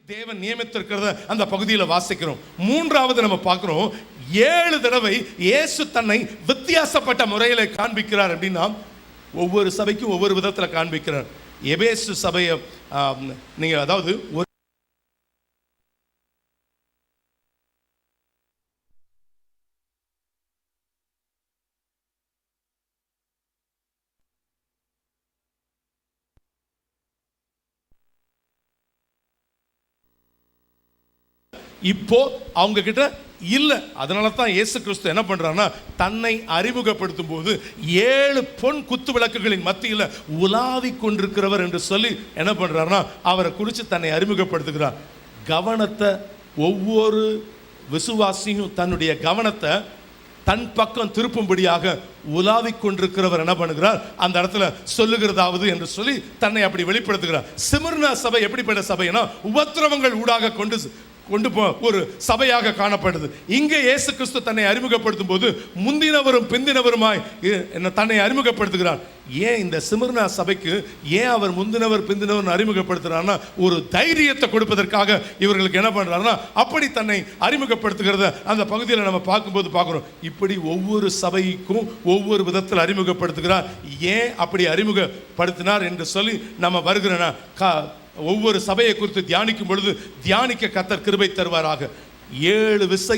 தேவன் நியமித்திருக்கிறத அந்த பகுதியில் வாசிக்கிறோம். மூன்றாவது நம்ம பார்க்கிறோம், 7 தடவை இயேசு தன்னை வித்தியாசப்பட்ட முறையில் காண்பிக்கிறார். அப்படின்னா ஒவ்வொரு சபைக்கும் ஒவ்வொரு விதத்தில் காண்பிக்கிறார். எபேசு சபையை நீங்க அதாவது இப்போ அவங்க கிட்ட இல்ல. அதனால தான் இயேசு கிறிஸ்து என்ன பண்றாருன்னா, தன்னை அறிமுகப்படுத்தும் போது 7 பொன் குத்து விளக்குகளின் மத்தியில் உலாவி கொண்டிருக்கிறவர் என்று சொல்லி என்ன பண்றாருன்னா, அவரை குறித்து தன்னை அறிமுகப்படுத்துகிறார். கவனத்தை ஒவ்வொரு விசுவாசியும் தன்னுடைய கவனத்தை தன் பக்கம் திருப்பும்படியாக உலாவி கொண்டிருக்கிறவர் என்ன பண்ணுகிறார், அந்த இடத்துல சொல்லுகிறதாவது என்று சொல்லி தன்னை அப்படி வெளிப்படுத்துகிறார். சிமிர்னா சபை எப்படிப்பட்ட சபைனா, உபத்திரவங்கள் ஊடாக கொண்டு ஒரு சபையாக காணப்படுது. இங்கே இயேசு கிறிஸ்து தன்னை அறிமுகப்படுத்தும் போது முந்தினவரும் பிந்தினவருமாய் தன்னை அறிமுகப்படுத்துகிறார். ஏன் இந்த சிமிர்னா சபைக்கு ஏன் அவர் முந்தினவர் பிந்தினவர் அறிமுகப்படுத்துறாருன்னா, ஒரு தைரியத்தை கொடுப்பதற்காக இவர்களுக்கு என்ன பண்றாருன்னா அப்படி தன்னை அறிமுகப்படுத்துகிறத அந்த பகுதியில் நம்ம பார்க்கும்போது பார்க்கிறோம். இப்படி ஒவ்வொரு சபைக்கும் ஒவ்வொரு விதத்தில் அறிமுகப்படுத்துகிறார். ஏன் அப்படி அறிமுகப்படுத்தினார் என்று சொல்லி நம்ம வருகிறோன்னா, ஒவ்வொரு சபையை குறித்து தியானிக்கும் பொழுது தியானிக்க கர்த்தர் கிருபை தருவாராக. 7 விசை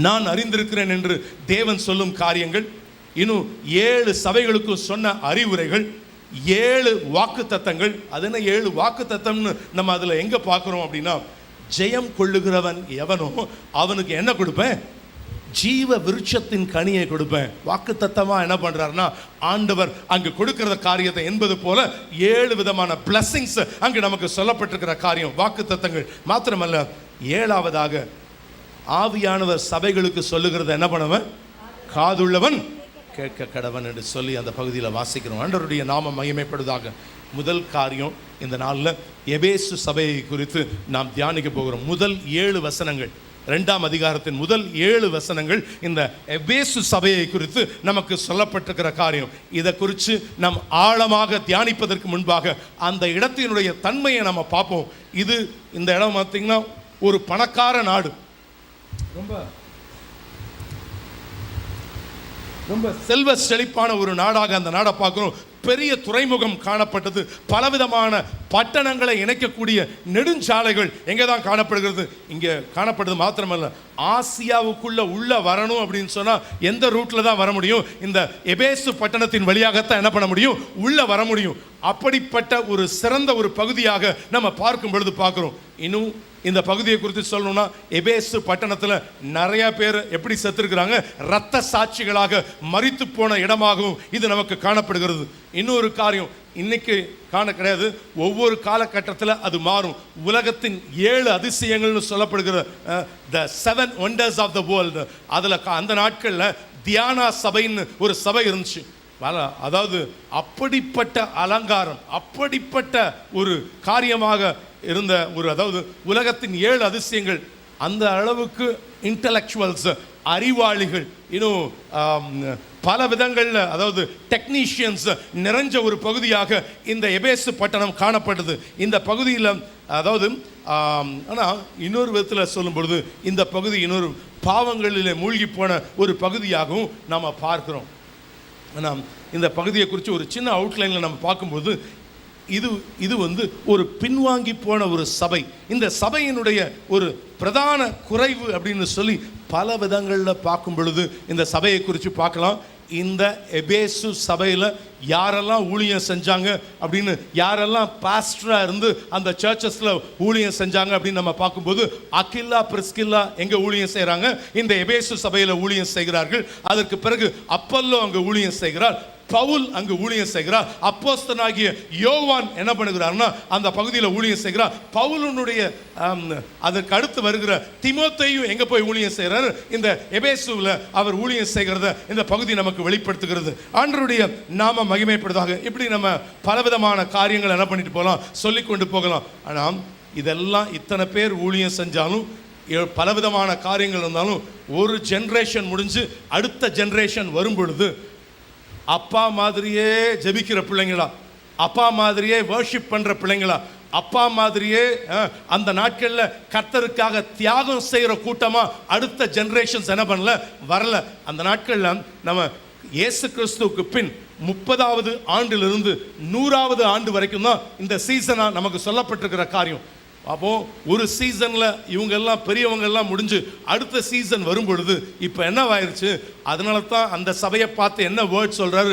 நான் அறிந்திருக்கிறேன் என்று தேவன் சொல்லும் காரியங்கள், இன்னும் 7 சபைகளுக்கு சொன்ன அறிவுரைகள், 7 வாக்கு தத்தங்கள். அது என்ன 7 வாக்கு தத்தம்னு நம்ம அதில் எங்கே பார்க்குறோம் அப்படின்னா, ஜெயம் கொள்ளுகிறவன் எவனோ அவனுக்கு என்ன கொடுப்பேன், ஜீவ விருட்சத்தின் கனியை கொடுப்பேன். வாக்கு தத்தமா என்ன பண்றாருன்னா, ஆண்டவர் அங்கு கொடுக்கிற காரியத்தை என்பது போல 7 விதமான பிளஸிங்ஸ் அங்கு நமக்கு சொல்லப்பட்டிருக்கிற காரியம், வாக்கு தத்தங்கள் மாத்திரமல்ல. 7ஆவதாக ஆவியானவர் சபைகளுக்கு சொல்லுகிறத என்ன பண்ணுவன், காதுள்ளவன் கேட்க கடவன் என்று சொல்லி அந்த பகுதியில் வாசிக்கிறோம். ஆண்டவருடைய நாமம் மகிமைப்படுவதாக. முதல் காரியம் இந்த நாளில் எபேசு சபையை குறித்து நாம் தியானிக்க போகிறோம். முதல் 7 வசனங்கள், 2ஆம் அதிகாரத்தின் முதல் 7 வசனங்கள் இந்த எபேசு சபையை குறித்து நமக்கு சொல்லப்பட்டிருக்கிற காரியம். இதை குறித்து நம் ஆழமாக தியானிப்பதற்கு முன்பாக அந்த இடத்தினுடைய தன்மையை நம்ம பார்ப்போம். இந்த இடம் பார்த்தீங்கன்னா ஒரு பணக்கார நாடு, ரொம்ப செல்வ செழிப்பான ஒரு நாடாக அந்த நாடை பார்க்கிறோம். பெரிய துறைமுகம் காணப்பட்டது. பலவிதமான பட்டணங்களை இணைக்கக்கூடிய நெடுஞ்சாலைகள் எங்கே தான் காணப்படுகிறது, இங்கே காணப்படுது. மாத்திரமல்ல, ஆசியாவுக்குள்ள உள்ள வரணும் அப்படின்னு சொன்னால் எந்த ரூட்டில் தான் வர முடியும், இந்த எபேசு பட்டணத்தின் வழியாகத்தான் என்ன பண்ண முடியும், உள்ள வர முடியும். அப்படிப்பட்ட ஒரு சிறந்த ஒரு பகுதியாக நம்ம பார்க்கும் பொழுது பார்க்குறோம். இன்னும் இந்த பகுதியை குறித்து சொல்லணும்னா, எபேசு பட்டணத்தில் நிறைய பேர் எப்படி செத்துருக்கிறாங்க, இரத்த சாட்சிகளாக மரித்து போன இடமாகவும் இது நமக்கு காணப்படுகிறது. இன்னொரு காரியம் இன்னைக்கு காண கிடையாது, ஒவ்வொரு காலகட்டத்தில் அது மாறும். உலகத்தின் 7 அதிசயங்கள்னு சொல்லப்படுகிற த 7 wonders ஆஃப் த வேர்ல்டு, அதில் அந்த நாட்களில் தியானா சபைன்னு ஒரு சபை இருந்துச்சு. அதாவது அப்படிப்பட்ட அலங்காரம், அப்படிப்பட்ட ஒரு காரியமாக இருந்த ஒரு, அதாவது உலகத்தின் 7 அதிசயங்கள், அந்த அளவுக்கு இன்டலெக்சுவல்ஸ், அறிவாளிகள், இன்னும் பல விதங்களில், அதாவது டெக்னீஷியன்ஸ் நிறைஞ்ச ஒரு பகுதியாக இந்த எபேசு பட்டணம் காணப்பட்டது. இந்த பகுதியில் அதாவது ஆனால் இன்னொரு விதத்தில் சொல்லும் பொழுது இந்த பகுதி இன்னொரு பாவங்களில் மூழ்கி போன ஒரு பகுதியாகவும் நாம் பார்க்கிறோம். ஆனால் இந்த பகுதியை குறித்து ஒரு சின்ன அவுட்லைனில் நம்ம பார்க்கும்போது இது ஒரு பின்வாங்கி போன ஒரு சபை. இந்த சபையினுடைய ஒரு பிரதான குறைவு அப்படின்னு சொல்லி பல விதங்களில் பார்க்கும் பொழுது இந்த சபையை குறித்து பார்க்கலாம். இந்த எபேசு சபையில் யாரெல்லாம் ஊழியம் செஞ்சாங்க அப்படின்னு, யாரெல்லாம் பாஸ்டராக இருந்து அந்த சர்ச்சஸில் ஊழியம் செஞ்சாங்க அப்படின்னு நம்ம பார்க்கும்போது, அகில்லா பிரிஸ்கில்லா எங்கே ஊழியம் செய்கிறாங்க, இந்த எபேசு சபையில் ஊழியம் செய்கிறார்கள். அதற்கு பிறகு அப்பல்லோ அங்கே ஊழியம் செய்கிறார், பவுல் அங்கு ஊழியம் செய்கிறார், அப்போஸ்தலனாகிய யோவான் என்ன பண்ணுகிறார்னா அந்த பகுதியில் ஊழியம் செய்கிறார். பவுலுடைய அதற்கு அடுத்து வருகிற தீமோத்தேயு எங்கே போய் ஊழியம் செய்கிறார், இந்த எபேசுவில் அவர் ஊழியம் செய்கிறத இந்த பகுதி நமக்கு வெளிப்படுத்துகிறது. ஆண்டவருடைய நாம மகிமைப்படுவதாக. இப்படி நம்ம பலவிதமான காரியங்கள் என்ன பண்ணிட்டு போகலாம், சொல்லிக்கொண்டு போகலாம். ஆனால் இதெல்லாம் இத்தனை பேர் ஊழியம் செஞ்சாலும், பலவிதமான காரியங்கள் இருந்தாலும், ஒரு ஜென்ரேஷன் முடிஞ்சு அடுத்த ஜென்ரேஷன் வரும் பொழுது அப்பா மாதிரியே ஜெபிக்கிற பிள்ளைங்களா, அப்பா மாதிரியே வர்ஷிப் பண்ணுற பிள்ளைங்களா, அப்பா மாதிரியே அந்த நாட்கள்ல கர்த்தருக்காக தியாகம் செய்யற கூட்டமா அடுத்த ஜெனரேஷன்ஸ் என்ன பண்ணல, வரல. அந்த நாட்கள்ல நம்ம இயேசு கிறிஸ்துவுக்கு பின் 30வது ஆண்டிலிருந்து 100வது ஆண்டு வரைக்கும் தான் இந்த சீசனா நமக்கு சொல்லப்பட்டிருக்கிற காரியம். அப்போ ஒரு சீசன்ல இவங்க எல்லாம் பெரியவங்க எல்லாம் முடிஞ்சு அடுத்த சீசன் வரும் பொழுது இப்ப என்னவாயிருச்சு, அதனால தான் அந்த சபையை பார்த்து என்ன வேர்ட் சொல்றாரு,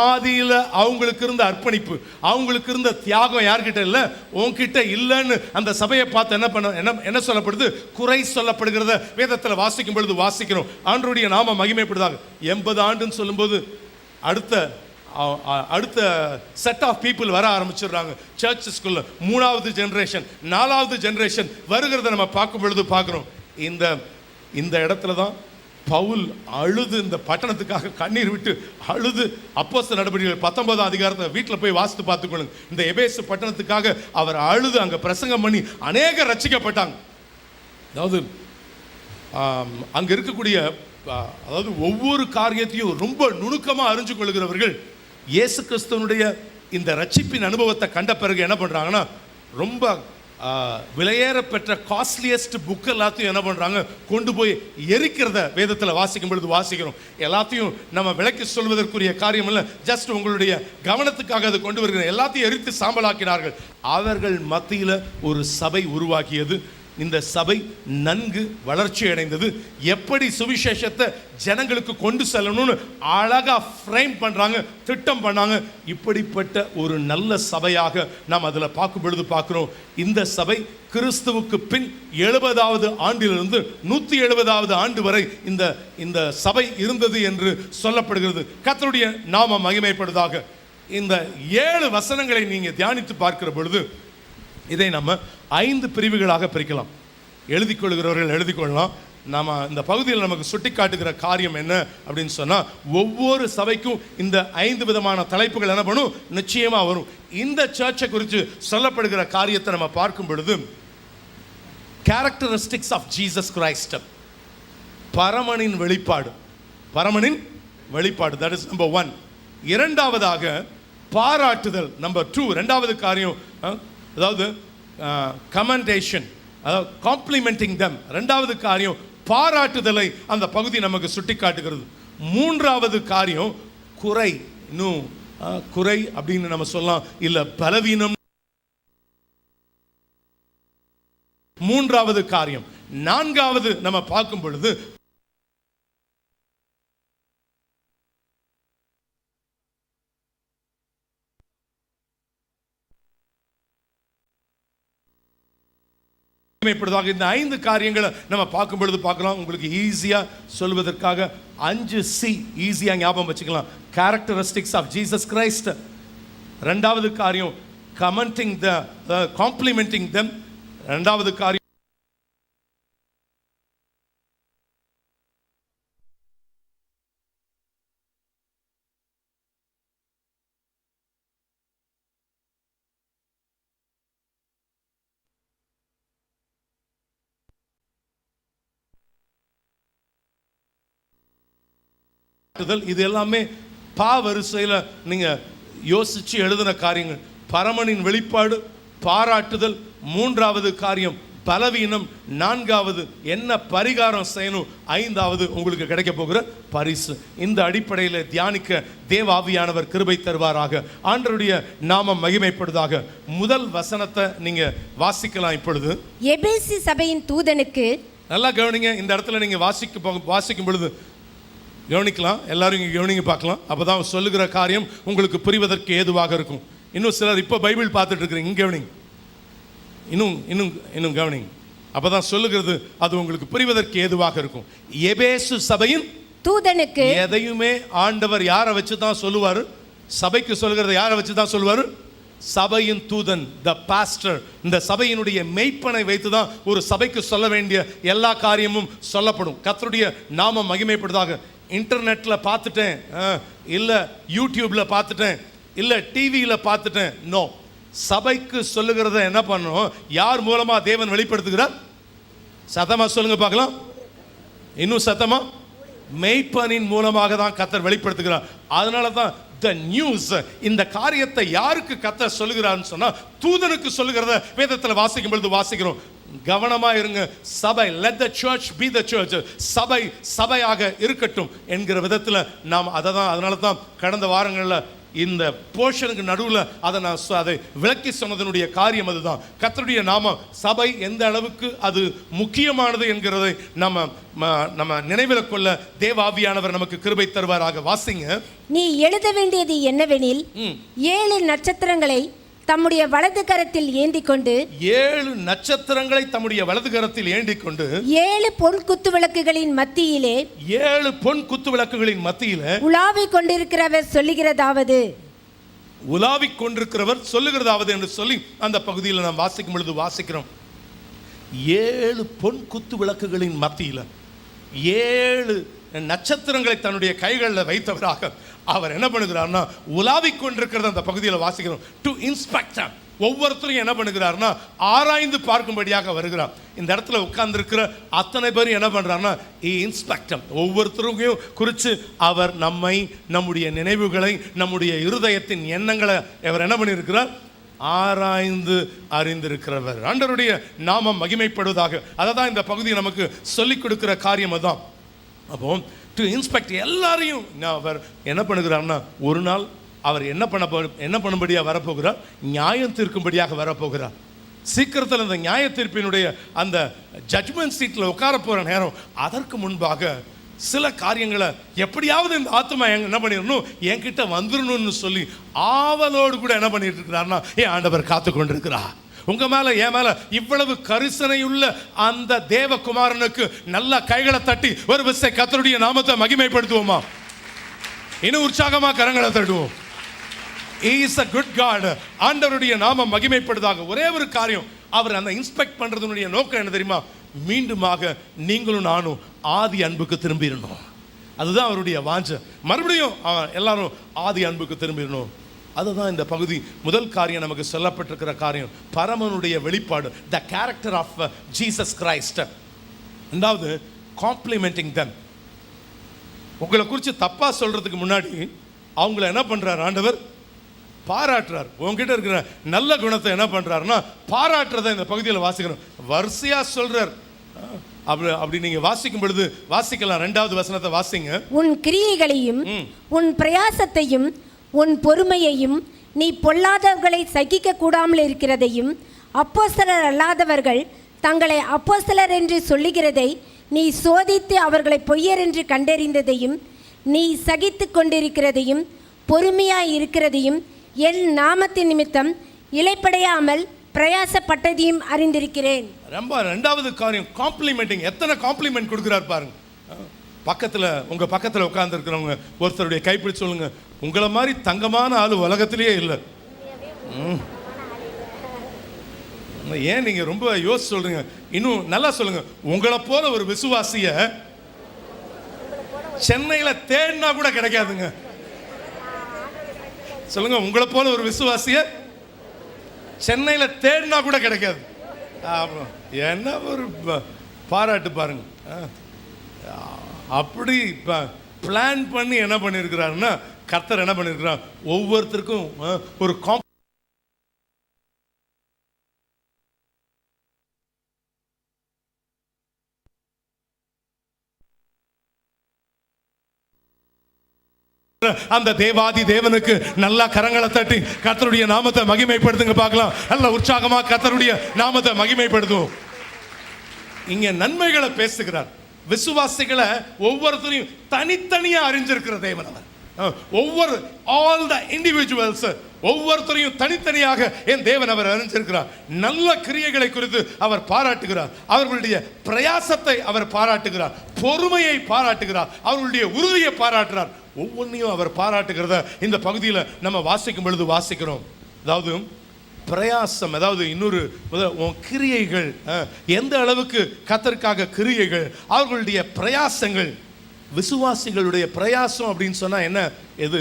ஆதியில அவங்களுக்கு இருந்த அர்ப்பணிப்பு, அவங்களுக்கு இருந்த தியாகம் யார்கிட்ட இல்லை, உன்கிட்ட இல்லைன்னு அந்த சபையை பார்த்து என்ன சொல்லப்படுது, குறை சொல்லப்படுகிறத வேதத்தில் வாசிக்கும் பொழுது வாசிக்கிறோம். ஆண்டவருடைய நாம மகிமைப்படுதாக. 80 ஆண்டுன்னு சொல்லும்போது அடுத்த செட் ஆஃப் பீப்புள் வர ஆரம்பிச்சிடுறாங்க சர்ச்சஸ்குள்ள. 3வது ஜெனரேஷன் 4வது ஜெனரேஷன் வருகிறத நம்ம பார்க்கும் பொழுது பார்க்குறோம். இந்த இடத்துல தான் பவுல் அழுது இந்த பட்டணத்துக்காக கண்ணீர் விட்டு அழுது, அப்போஸ்தலர் நடவடிக்கைகள் 19ஆம் அதிகாரத்தை வீட்டில் போய் வாசித்து பார்த்துக்கொள்ளுங்க. இந்த எபேசு பட்டணத்துக்காக அவர் அழுது அங்கே பிரசங்கம் பண்ணி அநேகர் ரட்சிக்கப்பட்டாங்க. அதாவது அங்கே இருக்கக்கூடிய ஒவ்வொரு காரியத்தையும் ரொம்ப நுணுக்கமாக அறிஞ்சு கொள்கிறவர்கள் இயேசு கிறிஸ்துவனுடைய இந்த ரட்சிப்பின் அனுபவத்தை கண்ட பிறகு என்ன பண்ணுறாங்கன்னா, ரொம்ப விலையேற பெற்ற காஸ்ட்லியஸ்ட் புக் எல்லாத்தையும் என்ன பண்ணுறாங்க, கொண்டு போய் எரிக்கிறத வேதத்தில் வாசிக்கும் பொழுது வாசிக்கிறோம். எல்லாத்தையும் நம்ம விலைக்கு சொல்வதற்குரிய காரியம் இல்லை, ஜஸ்ட் உங்களுடைய கவனத்துக்காக அதை கொண்டு வருகிற எல்லாத்தையும் எரித்து சாம்பலாக்கினார்கள். அவர்கள் மத்தியில் ஒரு சபை உருவாக்கியது. இந்த சபை நன்கு வளர்ச்சி அடைந்தது. எப்படி சுவிசேஷத்தை ஜனங்களுக்கு கொண்டு செல்லணும்னு அழகா ஃப்ரேம் பண்றாங்க, திட்டம் பண்ணாங்க. இப்படிப்பட்ட ஒரு நல்ல சபையாக நாம் அதில் பார்க்கும் பொழுது பார்க்கிறோம். இந்த சபை கிறிஸ்துவுக்கு பின் 70வது ஆண்டிலிருந்து 170வது ஆண்டு வரை இந்த சபை இருந்தது என்று சொல்லப்படுகிறது. கர்த்தருடைய நாம மகிமைப்படுவதாக. இந்த 7 வசனங்களை நீங்க தியானித்து பார்க்கிற பொழுது இதை நம்ம 5 பிரிவுகளாக பிரிக்கலாம். எழுதி கொள்கிறவர்கள் எழுதி கொள்ளலாம். நம்ம இந்த பகுதியில் நமக்கு சுட்டி காட்டுகிற காரியம் என்ன அப்படின்னு சொன்னால், ஒவ்வொரு சபைக்கும் இந்த 5 விதமான தலைப்புகள் என்ன பண்ணும், நிச்சயமாக வரும். இந்த சர்ச்சை குறித்து சொல்லப்படுகிற காரியத்தை நம்ம பார்க்கும் பொழுது, கேரக்டரிஸ்டிக்ஸ் ஆஃப் ஜீசஸ் கிரைஸ்ட், பரமனின் வெளிப்பாடு, பரமனின் வெளிப்பாடு, தட் இஸ் நம்பர் 1. இரண்டாவதாக பாராட்டுதல், நம்பர் 2. இரண்டாவது காரியம் அதாவது கமெண்டேஷன், அதாவது காம்ப்ளிமெண்டிங் தம். ரெண்டாவது காரியம் பாராட்டுதலை அந்த பகுதி நமக்கு சுட்டி காட்டுகிறது. மூன்றாவது காரியம் குறை, இன்னும் குறை அப்படின்னு நம்ம சொல்லலாம், இல்ல பலவீனம். மூன்றாவது காரியம். நான்காவது நம்ம பார்க்கும் பொழுது இந்த 5 காரியங்களை நம்ம பார்க்கும் பொழுது பார்க்கலாம். உங்களுக்கு ஈஸியா சொல்வதற்காக 5C ஈஸியா ஞாபகம் வச்சுக்கலாம். Characteristics of Jesus Christ. ரெண்டாவது காரியம் கமெண்டிங் காம்ப்ளிமெண்டிங் them. ரெண்டாவது காரியம் இது எல்லாமே வரிசையில் நீங்க யோசிச்சு எழுதின காரியங்கள். பரமனின் வெளிப்பாடு, பாராட்டுதல், மூன்றாவது காரியம் பலவீனம், நான்காவது என்ன பரிகாரம் செய்யணும், ஐந்தாவது உங்களுக்கு கிடைக்க போகிற பரிசு. இந்த அடிப்படையில் தியானிக்க தேவ ஆவியானவர் கிருபை தருவாராக. ஆண்டவருடைய நாமம் மகிமைப்படுவதாக. முதல் வசனத்தை நீங்க வாசிக்கலாம். இப்பொழுது எபேசு சபையின் தூதனுக்கு, நல்லா கவனிங்க. இந்த இடத்துல நீங்க வாசிக்கும் பொழுது கவனிக்கலாம். எல்லாரும் இங்கே கவனிங்க பார்க்கலாம். அப்போதான் சொல்லுகிற காரியம் உங்களுக்கு புரிவதற்கு ஏதுவாக இருக்கும். இன்னும் சிலர் இப்போ பைபிள் பார்த்துட்டு இருக்கிறீங்க, இங்கே கவனிங்க. இன்னும் கவனிங்க. அப்போதான் சொல்லுகிறது அது உங்களுக்கு புரிவதற்கு ஏதுவாக இருக்கும். எபேசு சபையின் தூதனுக்கு, எதையுமே ஆண்டவர் யாரை வச்சு தான் சொல்லுவார், சபைக்கு சொல்லுகிறத யாரை வச்சு தான் சொல்லுவார், சபையின் தூதன், த பாஸ்டர். இந்த சபையினுடைய மெய்ப்பனை வைத்து தான் ஒரு சபைக்கு சொல்ல வேண்டிய எல்லா காரியமும் சொல்லப்படும். கர்த்தருடைய நாமம் மகிமைப்படுவதாக. இன்டர்நெட்ல பார்த்துட்டேன், இல்லை யூடியூப்ல பார்த்துட்டேன், இல்லை டிவியில் பார்த்துட்டேன், நோ. சபைக்கு சொல்லுகிறத என்ன பண்ணணும், யார் மூலமா தேவன் வெளிப்படுத்துகிறார்? சத்தமா சொல்லுங்க பார்க்கலாம். இன்னும் சத்தமா, மெய்ப்பனின் மூலமாக தான் கர்த்தர் வெளிப்படுத்துகிறார். அதனால தான் the news. இந்த காரியத்தை யாருக்கு கர்த்தர் சொல்லுகிறார்னு சொன்னா தூதனுக்கு சொல்லுகிறத வேதத்துல வாசிக்கும் பொழுது வாசிக்கிறோம். கவனமா இருங்க. சபை, let the church be the church. சபை சபையாக இருக்கட்டும் என்கிற விதத்துல நாம் அதனால தான் கடந்த வாரங்கள்ல இந்த போர்ஷனுக்கு நடுவில் அதை விளக்கி சொன்னதனுடைய காரியம் அதுதான். கர்த்தருடைய நாமம் சபை எந்த அளவுக்கு அது முக்கியமானது என்கிறதை நம்ம நினைவில் கொள்ள தேவாவியானவர் நமக்கு கிருபை தருவாராக. வாசிங்க. நீ எழுத வேண்டியது என்னவெனில் 7 நட்சத்திரங்களை தம்முடைய வலது கரத்தில் ஏந்தி கொண்டு 7 நட்சத்திரங்களை தம்முடைய வலது கரத்தில் ஏந்தி கொண்டு 7 பொன் குத்து விளக்குகளின் மத்தியிலே 7 பொன் குத்து விளக்குகளின் மத்தியிலே உலாவிக் கொண்டிருக்கிறவர் சொல்லுகிறதாவது என்று சொல்லி அந்த பகுதியில் நாம் வாசிக்கும் பொழுது வாசிக்கிறோம். 7 பொன் குத்து விளக்குகளின் மத்தியில் 7 நட்சத்திரங்களை தன்னுடைய கைகளில் வைத்தவராக அவர் என்ன பண்ணுகிறார்னா உலாவிக் கொண்டிருக்கிறது அந்த பகுதியில் வாசிக்கிறோம். டு இன்ஸ்பெக்ட், ஒவ்வொருத்தரும் என்ன பண்ணுகிறார்னா ஆராய்ந்து பார்க்கும்படியாக வருகிறார். இந்த இடத்துல உட்கார்ந்துருக்கிற அத்தனை பேரும் என்ன பண்றாருன்னா இன்ஸ்பெக்டர், ஒவ்வொருத்தருக்கையும் குறித்து அவர் நம்முடைய நினைவுகளை, நம்முடைய இருதயத்தின் எண்ணங்களை அவர் என்ன பண்ணியிருக்கிறார், ஆராய்ந்து அறிந்திருக்கிறவர். ஆண்டவருடைய நாமம் மகிமைப்படுவதாக. அதை தான் இந்த பகுதியை நமக்கு சொல்லிக் கொடுக்கிற காரியம் அதுதான். அப்போ டு இன்ஸ்பெக்ட் எல்லாரையும் அவர் என்ன பண்ணுகிறார்னா ஒரு நாள் அவர் என்ன பண்ணும்படியாக வரப்போகிறார், நியாயம் தீர்க்கும்படியாக வரப்போகிறார். சீக்கிரத்தில் அந்த நியாய தீர்ப்பினுடைய அந்த ஜட்மெண்ட் சீட்டில் உட்கார போகிற நேரம், அதற்கு முன்பாக சில காரியங்களை எப்படியாவது இந்த ஆத்மா என்ன பண்ணிடணும், என்கிட்ட வந்துடணும்னு சொல்லி ஆவலோடு கூட என்ன பண்ணிட்டு இருக்கிறார்னா என் ஆண்டவர் காத்து கொண்டிருக்கிறார். உங்க மேல என் மேல இவ்வளவு கரிசனையுள்ள அந்த தேவகுமாரனுக்கு நல்ல கைகளை தட்டி ஒரு விசை கர்த்தருடைய நாமத்தை மகிமைப்படுத்துவோமா? இன்னும் உற்சாகமா கரங்களை தட்டுவோம். He is a good God. ஆண்டவருடைய நாமம் மகிமைப்படுதாக. ஒரே ஒரு காரியம், அவர் அந்த இன்ஸ்பெக்ட் பண்றதுடைய நோக்கம் என்ன தெரியுமா? மீண்டுமாக நீங்களும் நானும் ஆதி அன்புக்கு திரும்பிடணும். அதுதான் அவருடைய வாஞ்சை. மறுபடியும் எல்லாரும் ஆதி அன்புக்கு திரும்பிடணும். அதுதான் இந்த பகுதி முதல் காரியம் நமக்கு சொல்லப்பட்டிருக்கிற காரியம், பரமனுடைய வெளிப்பாடு, the character of Jesus Christ. ரெண்டாவது, காம்ப்ளிமெண்டிங் தம். உங்களை குறித்து தப்பா சொல்றதுக்கு முன்னாடி அவங்கள என்ன பண்றார் ஆண்டவர், பாராட்டுறார். உங்ககிட்ட இருக்கிற நல்ல குணத்தை என்ன பண்றாருன்னா பாராட்டுறத இந்த பகுதியில் வாசிக்கிறோம். வரிசையா சொல்றார். அப்படி நீங்க வாசிக்கும் பொழுது வாசிக்கலாம். 2வது வசனத்தை வாசிங்க. உன் கிரியைகளையும் உன் பிரயாசத்தையும் உன் பொறுமையையும் நீ பொல்லாதவர்களை சகிக்க கூடாமல் இருக்கிறதையும் அப்போஸ்தலர் அல்லாதவர்கள் தங்களை அப்போஸ்தலர் என்று சொல்லுகிறதை நீ சோதித்து அவர்களை பொய்யர் என்று கண்டறிந்ததையும் நீ சகித்து கொண்டிருக்கிறதையும் பொறுமையாய் இருக்கிறதையும் என் நாமத்தின் நிமித்தம் இளைப்படையாமல் பிரயாசப்பட்டதையும் அறிந்திருக்கிறேன். ரொம்ப 2வது காரியம் காம்ப்ளிமெண்டிங். எத்தனை காம்ப்ளிமெண்ட் கொடுக்கிறார் பாருங்க. உங்க பக்கத்தில் உட்கார்ந்து இருக்கிறவங்க ஒருத்தருடைய கைப்பிடி சொல்லுங்க, உங்களை மாதிரி தங்கமான ஆளு உலகத்திலேயே இல்லை. ஏன் நீங்க ரொம்ப யோசிச்சு சொல்றீங்க? இன்னும் நல்லா சொல்லுங்க, உங்களை போல ஒரு விசுவாசிய சென்னையில தேடினா கூட கிடைக்காதுங்க. சொல்லுங்க, உங்களை போல ஒரு விசுவாசிய சென்னையில தேடினா கூட கிடைக்காது. என்ன ஒரு பாராட்டு பாருங்க. அப்படி பிளான் பண்ணி என்ன பண்ணியிருக்கிறாருன்னா கர்த்தர் என்ன பண்ணியிருக்கிறார், ஒவ்வொருத்தருக்கும் ஒரு அந்த தேவாதி தேவனுக்கு நல்லா கரங்களை தட்டி கர்த்தருடைய நாமத்தை மகிமைப்படுத்துங்க பார்க்கலாம். நல்ல உற்சாகமா கர்த்தருடைய நாமத்தை மகிமைப்படுத்துவோம். இங்க நன்மைகளை பேசுகிறார். விசுவாசிகளை ஒவ்வொருத்தரையும் தனித்தனியா அறிஞ்சிருக்கிற தேவன் அவர். ஒவ்வொரு ஆல் த இண்டிவிஜுவல்ஸ் ஒவ்வொருத்தரையும் தனித்தனியாக என் தேவன் அவர் அறிஞ்சிருக்கிறார். நல்ல கிரியைகளை குறித்து அவர் பாராட்டுகிறார். அவர்களுடைய பிரயாசத்தை அவர் பாராட்டுகிறார். பொறுமையை பாராட்டுகிறார். அவர்களுடைய உறுதியை பாராட்டுகிறார். ஒவ்வொன்றையும் அவர் பாராட்டுகிறத இந்த பகுதியில் நம்ம வாசிக்கும் பொழுது வாசிக்கிறோம். அதாவது பிரயாசம், அதாவது இன்னொரு கிரியைகள், எந்த அளவுக்கு கர்த்தருக்காக கிரியைகள், அவர்களுடைய பிரயாசங்கள். விசுவாசிகளுடைய பிரயாசம் அப்படின்னு சொன்னா என்ன? எது?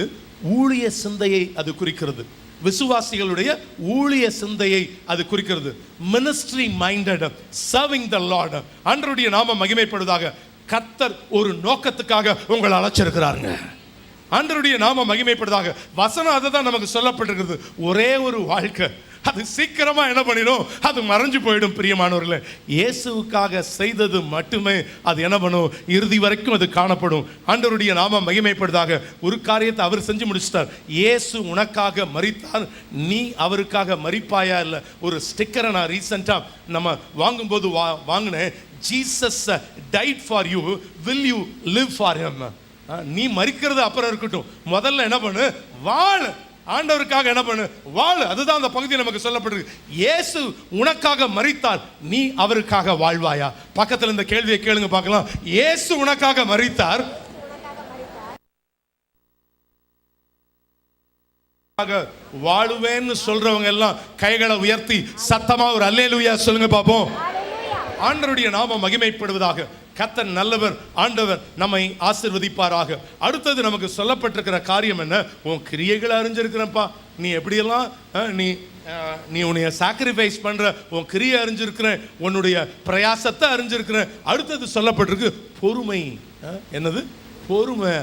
ஊழிய சிந்தையை அது குறிக்கிறது. விசுவாசிகளுடைய ஊழிய சிந்தையை அது குறிக்கிறது. மினிஸ்ட்ரி மைண்டட், சர்விங் த லார்ட். ஆண்டவருடைய நாமம் மகிமைப்படுவதாக. கர்த்தர் ஒரு நோக்கத்துக்காக உங்களை அழைச்சிருக்கிறாருங்க. ஆண்டவருடைய நாம மகிமைப்படுவதாக. வசனம் அதை தான் நமக்கு சொல்லப்பட்டிருக்கிறது. ஒரே ஒரு வாழ்க்கை, அது சீக்கிரமா என்ன பண்ணிடும், அது மறைஞ்சு போயிடும். பிரியமானவர்களே, இயேசுவுக்காக செய்தது மட்டுமே அது என்ன பண்ணும், இறுதி வரைக்கும் அது காணப்படும். ஆண்டவருடைய நாம மகிமைப்படுவதாக. ஒரு காரியத்தை அவர் செஞ்சு முடிச்சிட்டார். இயேசு உனக்காக மரித்தார், நீ அவருக்காக மரிப்பாயா? இல்ல, ஒரு ஸ்டிக்கரை நான் ரீசெண்டா நம்ம வாங்கும்போது வாங்கினேன். Jesus tight for you, will you live for him. நீ மரிக்கிறது அப்புறம் இருக்கட்டும், முதல்ல என்ன பண்ணு, வாழ. ஆண்டவருக்காக என்ன பண்ணு, வாழு. அதுதான் அந்த பகுதி நமக்கு சொல்லப்பட்டிருக்கு. இயேசு உனக்காக மரித்தார், நீ அவருக்காக வாழ்வாயா? பக்கத்தில் இந்த கேள்வியை கேளுங்க பார்க்கலாம். இயேசு உனக்காக மரித்தார், வாழுவேன்னு சொல்றவங்க எல்லாம் கைகளை உயர்த்தி சத்தமா ஒரு அல்லேலூயா சொல்லுங்க பாப்போம். ஆண்டவருடைய நாமம் மகிமைப்படுவதாக. கர்த்தர் நல்லவர், ஆண்டவர் நம்மை ஆசீர்வதிப்பாராக. அடுத்தது நமக்கு சொல்லப்பட்டிருக்கிற காரியம் என்ன? உன் கிரியைகளை அறிஞ்சிருக்கிறப்பா, நீ எப்படியெல்லாம் நீ உன்னைய சாக்ரிஃபைஸ் பண்ற, உன் கிரியை அறிஞ்சிருக்கிற, உன்னுடைய பிரயாசத்தை அறிஞ்சிருக்கிற. அடுத்தது சொல்லப்பட்டிருக்கு பொறுமை. என்னது? பொறுமை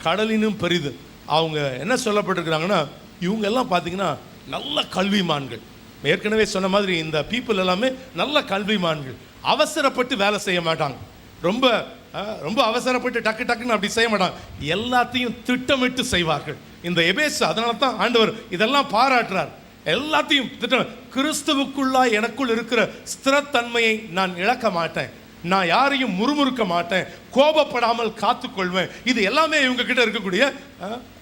கடலினும் பெரிது. அவங்க என்ன சொல்லப்பட்டிருக்கிறாங்கன்னா, இவங்க எல்லாம் பார்த்தீங்கன்னா நல்ல கல்விமான்கள். ஏற்கனவே சொன்ன மாதிரி இந்த பீப்புள் எல்லாமே நல்ல கல்விமான்கள். அவசரப்பட்டு வேலை செய்ய மாட்டாங்க. ரொம்ப ரொம்ப அவசரப்பட்டு டக்கு டக்குன்னு அப்படி செய்ய மாட்டாங்க. எல்லாத்தையும் திட்டமிட்டு செய்வார்கள் இந்த எபேசு. அதனால தான் ஆண்டவர் இதெல்லாம் பாராட்டுறார். எல்லாத்தையும் திட்டம். கிறிஸ்துவுக்குள்ளா எனக்குள் இருக்கிற ஸ்திரத்தன்மையை நான் இழக்க மாட்டேன், நான் யாரையும் முறுமுறுக்க மாட்டேன், கோபப்படாமல் காத்துக்கொள்வேன். இது எல்லாமே இவங்க கிட்ட இருக்கக்கூடிய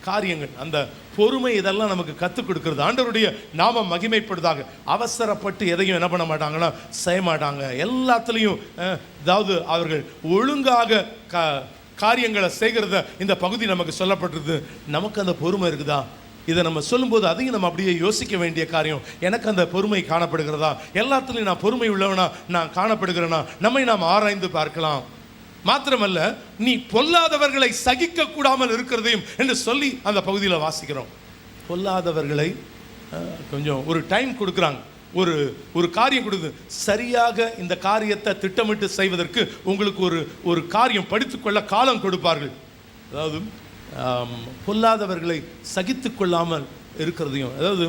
காரியங்கள். அந்த பொறுமை இதெல்லாம் நமக்கு கற்றுக் கொடுக்கிறது. ஆண்டவருடைய நாம மகிமைப்படுவதாக. அவசரப்பட்டு எதையும் என்ன பண்ண மாட்டாங்கன்னா செய்ய மாட்டாங்க. எல்லாத்துலேயும் அதாவது அவர்கள் ஒழுங்காக காரியங்களை செய்கிறத இந்த பகுதி நமக்கு சொல்லப்பட்டிருக்கு. நமக்கு அந்த பொறுமை இருக்குதா? இதை நம்ம சொல்லும்போது அதையும் நம்ம அப்படியே யோசிக்க வேண்டிய காரியம். எனக்கு அந்த பொறுமை காணப்படுகிறதா? எல்லாத்துலேயும் நான் பொறுமை உள்ளவனா நான் காணப்படுகிறேனா? நம்மை நாம் ஆராய்ந்து பார்க்கலாம். மாத்திரமல்ல, நீ பொல்லாதவர்களை சகிக்க கூடாமல் இருக்கிறதையும் என்று சொல்லி அந்த பகுதியில் வாசிக்கிறோம். பொல்லாதவர்களை கொஞ்சம் ஒரு டைம் கொடுக்குறாங்க, ஒரு காரியம் கொடுக்குது. சரியாக இந்த காரியத்தை திட்டமிட்டு செய்வதற்கு உங்களுக்கு ஒரு காரியம் படித்துக்கொள்ள காலம் கொடுப்பார்கள். அதாவது பொல்லாதவர்களை சகித்து கொள்ளாமல் இருக்கிறதையும். அதாவது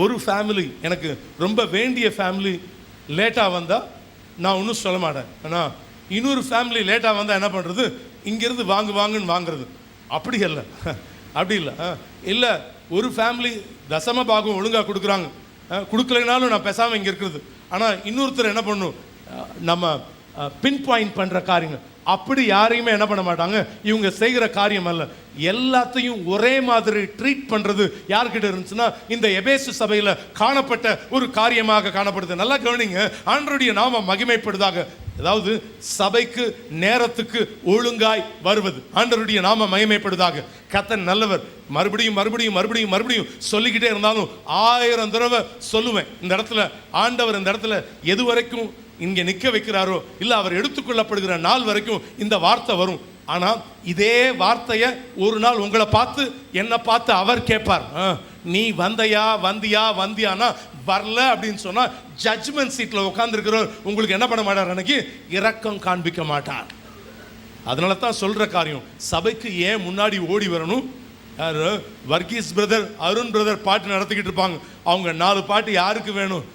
ஒரு ஃபேமிலி, எனக்கு ரொம்ப வேண்டிய ஃபேமிலி லேட்டாக வந்தால் நான் ஒன்றும் சொல்ல மாட்டேன். ஆனால் இன்னொரு ஃபேமிலி லேட்டாக வந்தால் என்ன பண்ணுறது, இங்கேருந்து வாங்குன்னு வாங்குறது. அப்படி இல்லை, அப்படி இல்லை. இல்லை, ஒரு ஃபேமிலி தசம பாகம் ஒழுங்காக கொடுக்குறாங்க, கொடுக்கலைனாலும் நான் பேசாமல் இங்கே இருக்கிறது. ஆனால் இன்னொருத்தர் என்ன பண்ணணும், நம்ம பின் பாயிண்ட் பண்ணுற காரியங்கள். அப்படி யாரையுமே என்ன பண்ண மாட்டாங்க. இவங்க செய்கிற காரியம் அல்ல. எல்லாத்தையும் ஒரே மாதிரி ட்ரீட் பண்றது யார்கிட்ட இருந்துச்சுன்னா இந்த எபேசு சபையில் காணப்பட்ட ஒரு காரியமாக காணப்படுது. நல்லா கவனிங்க. ஆண்டவருடைய நாம மகிமைப்படுவதாக. அதாவது சபைக்கு நேரத்துக்கு ஒழுங்காய் வருவது. ஆண்டவருடைய நாம மகிமைப்படுவதாக. கர்த்தர் நல்லவர். மறுபடியும் மறுபடியும் மறுபடியும் மறுபடியும் சொல்லிக்கிட்டே இருந்தாலும் 1000 தடவை சொல்லுவேன். இந்த இடத்துல ஆண்டவர் இந்த இடத்துல எது வரைக்கும் இங்கே நிற்க வைக்கிறாரோ இல்லை அவர் எடுத்துக்கொள்ளப்படுகிற நாள் வரைக்கும் இந்த வார்த்தை வரும். ஆனால் இதே வார்த்தையை ஒரு நாள் உங்களை பார்த்து என்னை பார்த்து அவர் கேட்பார். நீ வந்தியானா வரல அப்படின்னு சொன்னால் ஜட்ஜ்மெண்ட் சீட்டில் உட்காந்துருக்கிறவர் உங்களுக்கு என்ன பண்ண மாட்டார், அன்னைக்கு இரக்கம் காண்பிக்க மாட்டார். அதனால தான் சொல்கிற காரியம், சபைக்கு ஏன் முன்னாடி ஓடி வரணும். வர்கீஸ் பிரதர், அருண் பிரதர் பாட்டு நடத்திக்கிட்டு இருப்பாங்க. அவங்க 4 பாட்டு யாருக்கு வேணும்?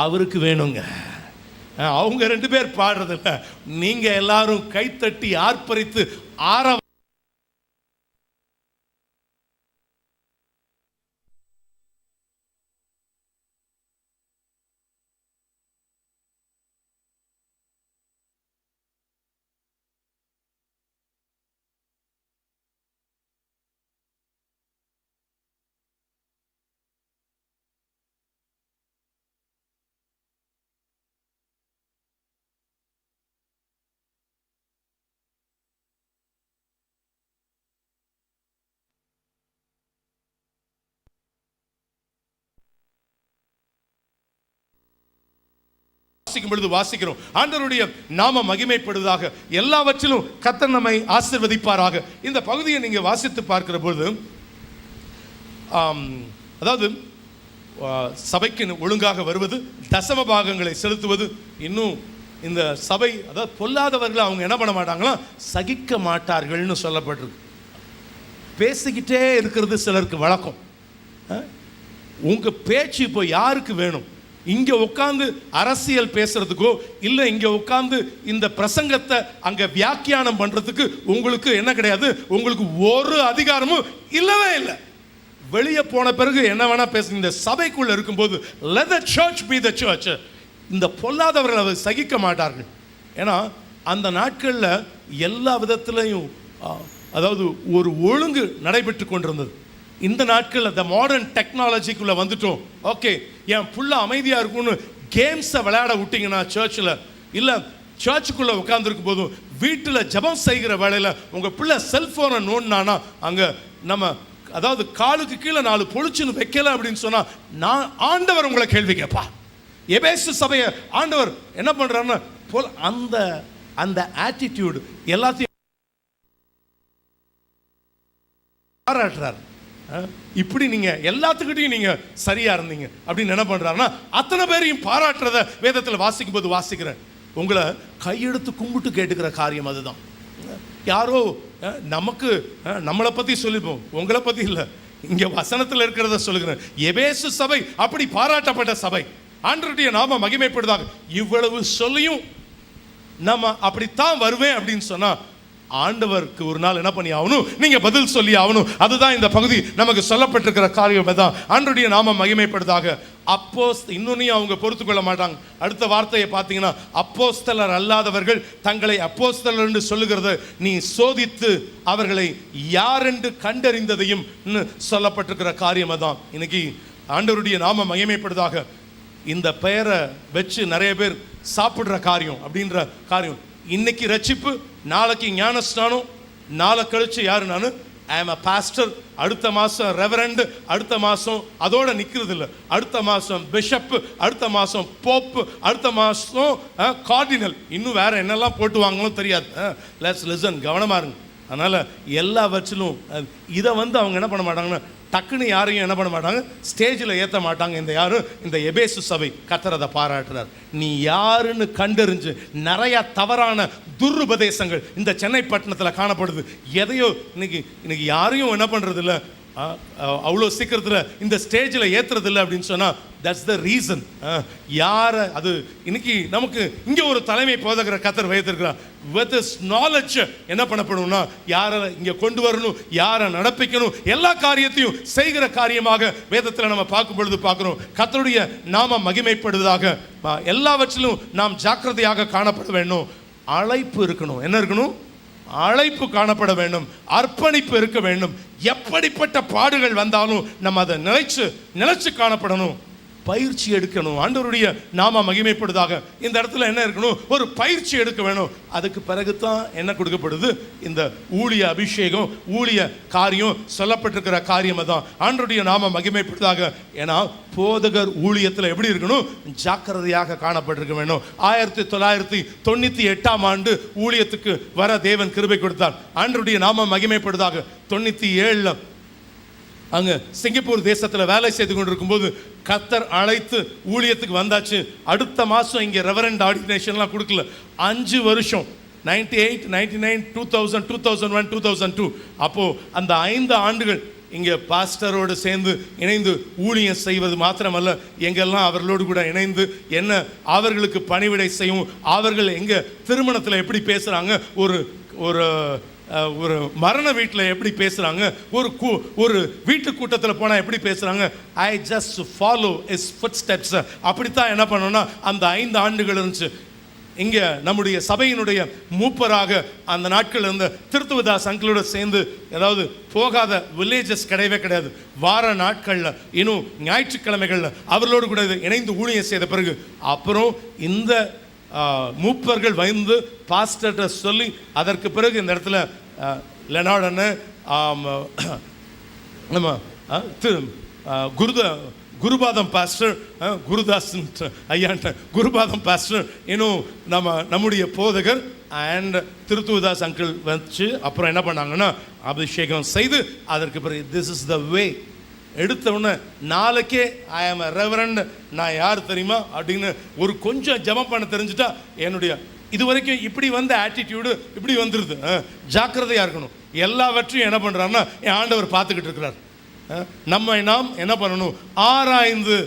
அவருக்கு வேணுங்க. அவங்க 2 பேர் பாடுறதில்ல, நீங்க எல்லாரும் கைத்தட்டி ஆர்ப்பரித்து ஆரவ பொழுது வாசிக்கிறோம். ஆண்டவருடைய நாம மகிமைப்படுவதாக. எல்லாவற்றிலும் கர்த்தர் நம்மை ஆசீர்வதிப்பாராக. இந்த பகுதியை நீங்க வாசித்து பார்க்கிற பொழுது அதாவது சபைக்கு ஒழுங்காக வருவது, தசம பாகங்களை செலுத்துவது, இன்னும் இந்த சபை, அதாவது பொல்லாதவர்களை அவங்க என்ன பண்ண மாட்டாங்களா, சகிக்க மாட்டார்கள்னு சொல்லப்பட்டிருக்கு. பேசிக்கிட்டே இருக்கிறது சிலருக்கு வழக்கம். உங்க பேச்சு இப்போ யாருக்கு வேணும்? இங்க உட்காந்து அரசியல் பேசுறதுக்கோ இல்லை இங்க உட்காந்து இந்த பிரசங்கத்தை அங்க வியாக்கியானம் பண்றதுக்கு உங்களுக்கு என்ன கிடையாது, உங்களுக்கு ஒரு அதிகாரமும் இல்லவே இல்லை. வெளியே போன பிறகு என்ன வேணா பேசுங்க. இந்த சபைக்குள்ள இருக்கும்போது let the church be the church. இந்த பொல்லாதவர்கள் அதை சகிக்க மாட்டார்கள். ஏன்னா அந்த நாட்களில் எல்லா விதத்திலையும் அதாவது ஒரு ஒழுங்கு நடைபெற்று கொண்டிருந்தது. இந்த நாட்களில் இந்த மாடர்ன் டெக்னாலஜிக்குள்ளே வந்துட்டோம். ஓகே, என் புள்ள அமைதியாக இருக்கும்னு கேம்ஸை விளையாட விட்டிங்கன்னா சர்ச்சில், இல்லை சர்ச்சுக்குள்ளே உட்காந்துருக்கும் போதும் வீட்டில் ஜபம் செய்கிற வேலையில் உங்கள் பிள்ளை செல்ஃபோனை நோண்டினானா அங்கே நம்ம அதாவது காலுக்கு கீழே 4 பொழிச்சுன்னு வைக்கல அப்படின்னு சொன்னால் நான் ஆண்டவர் உங்களை கேள்வி கேட்பா. எபேசு சபையை ஆண்டவர் என்ன பண்ணுறாருன்னா அந்த அந்த ஆட்டிடியூடு எல்லாத்தையும் பாராட்டுறாரு. இப்படி நீங்க எல்லாத்துக்கிட்டையும் நீங்க சரியா இருந்தீங்க அப்படின்னு என்ன பண்றாருன்னா அத்தனை பேரையும் பாராட்டுறத வேதத்தில் வாசிக்கும் போது வாசிக்கிறேன். உங்களை கையெடுத்து கும்பிட்டு கேட்டுக்கிற காரியம் அதுதான். யாரோ நமக்கு நம்மளை பத்தி சொல்லிப்போம், உங்களை பத்தி இல்லை. இங்க வசனத்தில் இருக்கிறத சொல்லுகிறேன். எபேசு சபை அப்படி பாராட்டப்பட்ட சபை, ஆண்டவருடைய நாம மகிமைப்படுதாக. இவ்வளவு சொல்லியும் நம்ம அப்படித்தான் வருவேன் அப்படின்னு சொன்னா ஆண்டவருக்கு ஒரு நாள் என்ன பண்ணி ஆகணும், நீங்க பதில் சொல்லி ஆகணும். அதுதான் இந்த பகுதி நமக்கு சொல்லப்பட்டிருக்கிற காரியம் தான். ஆண்டவருடைய நாம மகிமைப்படுதாக. இன்னொன்னையும் அவங்க பொறுத்து கொள்ள மாட்டாங்க. அடுத்த வார்த்தையை பார்த்தீங்கன்னா, அப்போஸ்தலர் அல்லாதவர்கள் தங்களை அப்போஸ்தலர் என்று சொல்லுகிறது நீ சோதித்து அவர்களை யார் என்று கண்டறிந்ததையும் சொல்லப்பட்டிருக்கிற காரியம் தான். இன்னைக்கு ஆண்டவருடைய நாம மகிமைப்படுதாக. இந்த பெயரை வச்சு நிறைய பேர் சாப்பிடுற காரியம் அப்படின்ற காரியம். இன்னைக்கு ரட்சிப்பு, நாளைக்கு ஞானஸ்நானம், நாளை கழிச்சு யாரு நான் ஐ ஆம் அ பாஸ்டர், அடுத்த மாதம் ரெவரண்ட், அடுத்த மாதம் அதோட நிற்கிறது இல்லை, அடுத்த மாதம் பிஷப், அடுத்த மாதம் போப்பு, அடுத்த மாதம் கார்டினல், இன்னும் வேற என்னெல்லாம் போட்டு வாங்கணும் தெரியாது. லெட்ஸ் லிசன், கவனமாக இருங்க. அதனால் எல்லாவற்றிலும் இதை அவங்க என்ன பண்ண மாட்டாங்கன்னா டக்குன்னு யாரையும் என்ன பண்ண மாட்டாங்க, ஸ்டேஜில் ஏற்ற மாட்டாங்க. இந்த யாரும் இந்த எபேசு சபை கர்த்தரதை பாராட்டுறார். நீ யாருன்னு கண்டறிஞ்சு நிறைய தவறான துருபதேசங்கள் இந்த சென்னை பட்டணத்தில் காணப்படுது. எதையோ இன்னைக்கு யாரையும் என்ன பண்ணுறது இல்லை, அவ்வளோ சீக்கிரத்தில் இந்த ஸ்டேஜில் ஏற்றுறது இல்லை அப்படின்னு சொன்னால் தட்ஸ் த ரீசன். யாரை அது இன்னைக்கு நமக்கு இங்கே ஒரு தலைமை போதகிற கர்த்தர் வைத்திருக்கிறார். வித் திஸ் நாலேஜ் என்ன பண்ணப்படணும்னா யாரை இங்கே கொண்டு வரணும், யாரை நடப்பிக்கணும், எல்லா காரியத்தையும் செய்கிற காரியமாக வேதத்தில் நம்ம பார்க்கும் பொழுது பார்க்குறோம். கர்த்தருடைய நாம மகிமைப்படுவதாக. எல்லாவற்றிலும் நாம் ஜாக்கிரதையாக காணப்பட வேண்டும். அழைப்பு இருக்கணும். என்ன இருக்கணும்? அழைப்பு காணப்பட வேண்டும், அர்ப்பணிப்பு இருக்க வேண்டும். எப்படிப்பட்ட பாடுகள் வந்தாலும் நம்ம அதை நிலைச்சு காணப்படணும். பயிற்சி எடுக்கணும். ஆண்டவருடைய நாம மகிமைப்படுதாக. இந்த இடத்துல என்ன இருக்கணும்? ஒரு பயிற்சி எடுக்க வேணும். அதுக்கு பிறகுதான் என்ன கொடுக்கப்படுது? இந்த ஊழிய அபிஷேகம், ஊழிய காரியம் சொல்லப்பட்டிருக்கிற காரியம் தான் ஆண்டவருடைய நாம மகிமைப்படுதாக. ஏன்னா போதகர் ஊழியத்தில் எப்படி இருக்கணும்? ஜாக்கிரதையாக காணப்பட்டிருக்க வேண்டும். 1998ஆம் ஆண்டு ஊழியத்துக்கு வர தேவன் கிருபை கொடுத்தார். ஆண்டவருடைய நாம மகிமைப்படுதாக. 97 அங்கே சிங்கப்பூர் தேசத்தில் வேலை செய்து கொண்டிருக்கும் போது கர்த்தர் அழைத்து ஊழியத்துக்கு வந்தாச்சு. அடுத்த மாதம் இங்கே ரெவரண்ட் ஆர்டினேஷன்லாம் கொடுக்கல. 5 வருஷம் 98, 99, 2000, 2001, 2002 அப்போது அந்த 5 ஆண்டுகள் இங்கே பாஸ்டரோடு சேர்ந்து இணைந்து ஊழியம் செய்வது மாத்திரமல்ல, எங்கெல்லாம் அவர்களோடு கூட இணைந்து என்ன அவர்களுக்கு பணிவிடை செய்யும், அவர்கள் எங்கே திருமணத்தில் எப்படி பேசுகிறாங்க, ஒரு மரண வீட்டில் எப்படி பேசுகிறாங்க, ஒரு வீட்டு கூட்டத்தில் போனால் எப்படி பேசுகிறாங்க. I just follow is food steps. அப்படித்தான் என்ன பண்ணோன்னா அந்த 5 ஆண்டுகள் இருந்துச்சு. இங்கே நம்முடைய சபையினுடைய மூப்பராக அந்த நாட்கள் இருந்த திருத்துவதாஸ் அங்கிளோட சேர்ந்து, ஏதாவது போகாத வில்லேஜஸ் கிடையவே கிடையாது. வார நாட்களில் இன்னும் ஞாயிற்றுக்கிழமைகளில் அவர்களோடு கூட இணைந்து ஊழியம் செய்த பிறகு அப்புறம் இந்த மூப்பர்கள் வந்து பாஸ்டர்கிட்ட சொல்லி அதற்கு பிறகு இந்த இடத்துல லெனார்ட் அண்ணன் நம்ம குருபாதம் பாஸ்டர், குருதாஸ் ஐயான்ட்ட குருபாதம் பாஸ்டர், இன்னும் நம்முடைய போதகர் அண்ட் திருத்துவதாஸ் அங்கிள் வச்சு அப்புறம் என்ன பண்ணாங்கன்னா அபிஷேகம் செய்து அதற்கு பிறகு திஸ் இஸ் த வே. எடுத்த உடனே நாளைக்கே ஐ ஆம் ரெவரண்ட், நான் யார் தெரியுமா அப்படின்னு ஒரு கொஞ்சம் ஜெபம் பண்ண தெரிஞ்சுட்டா என்னுடைய இது வரைக்கும் இப்படி வந்த ஆட்டிடியூடு இப்படி வந்துடுது. ஜாக்கிரதையாக இருக்கணும். எல்லாவற்றையும் என்ன பண்ணுறாருன்னா என் ஆண்டவர் பார்த்துக்கிட்டு இருக்கிறார். நாம் என்ன பண்ணணும்? ஆராய்ந்து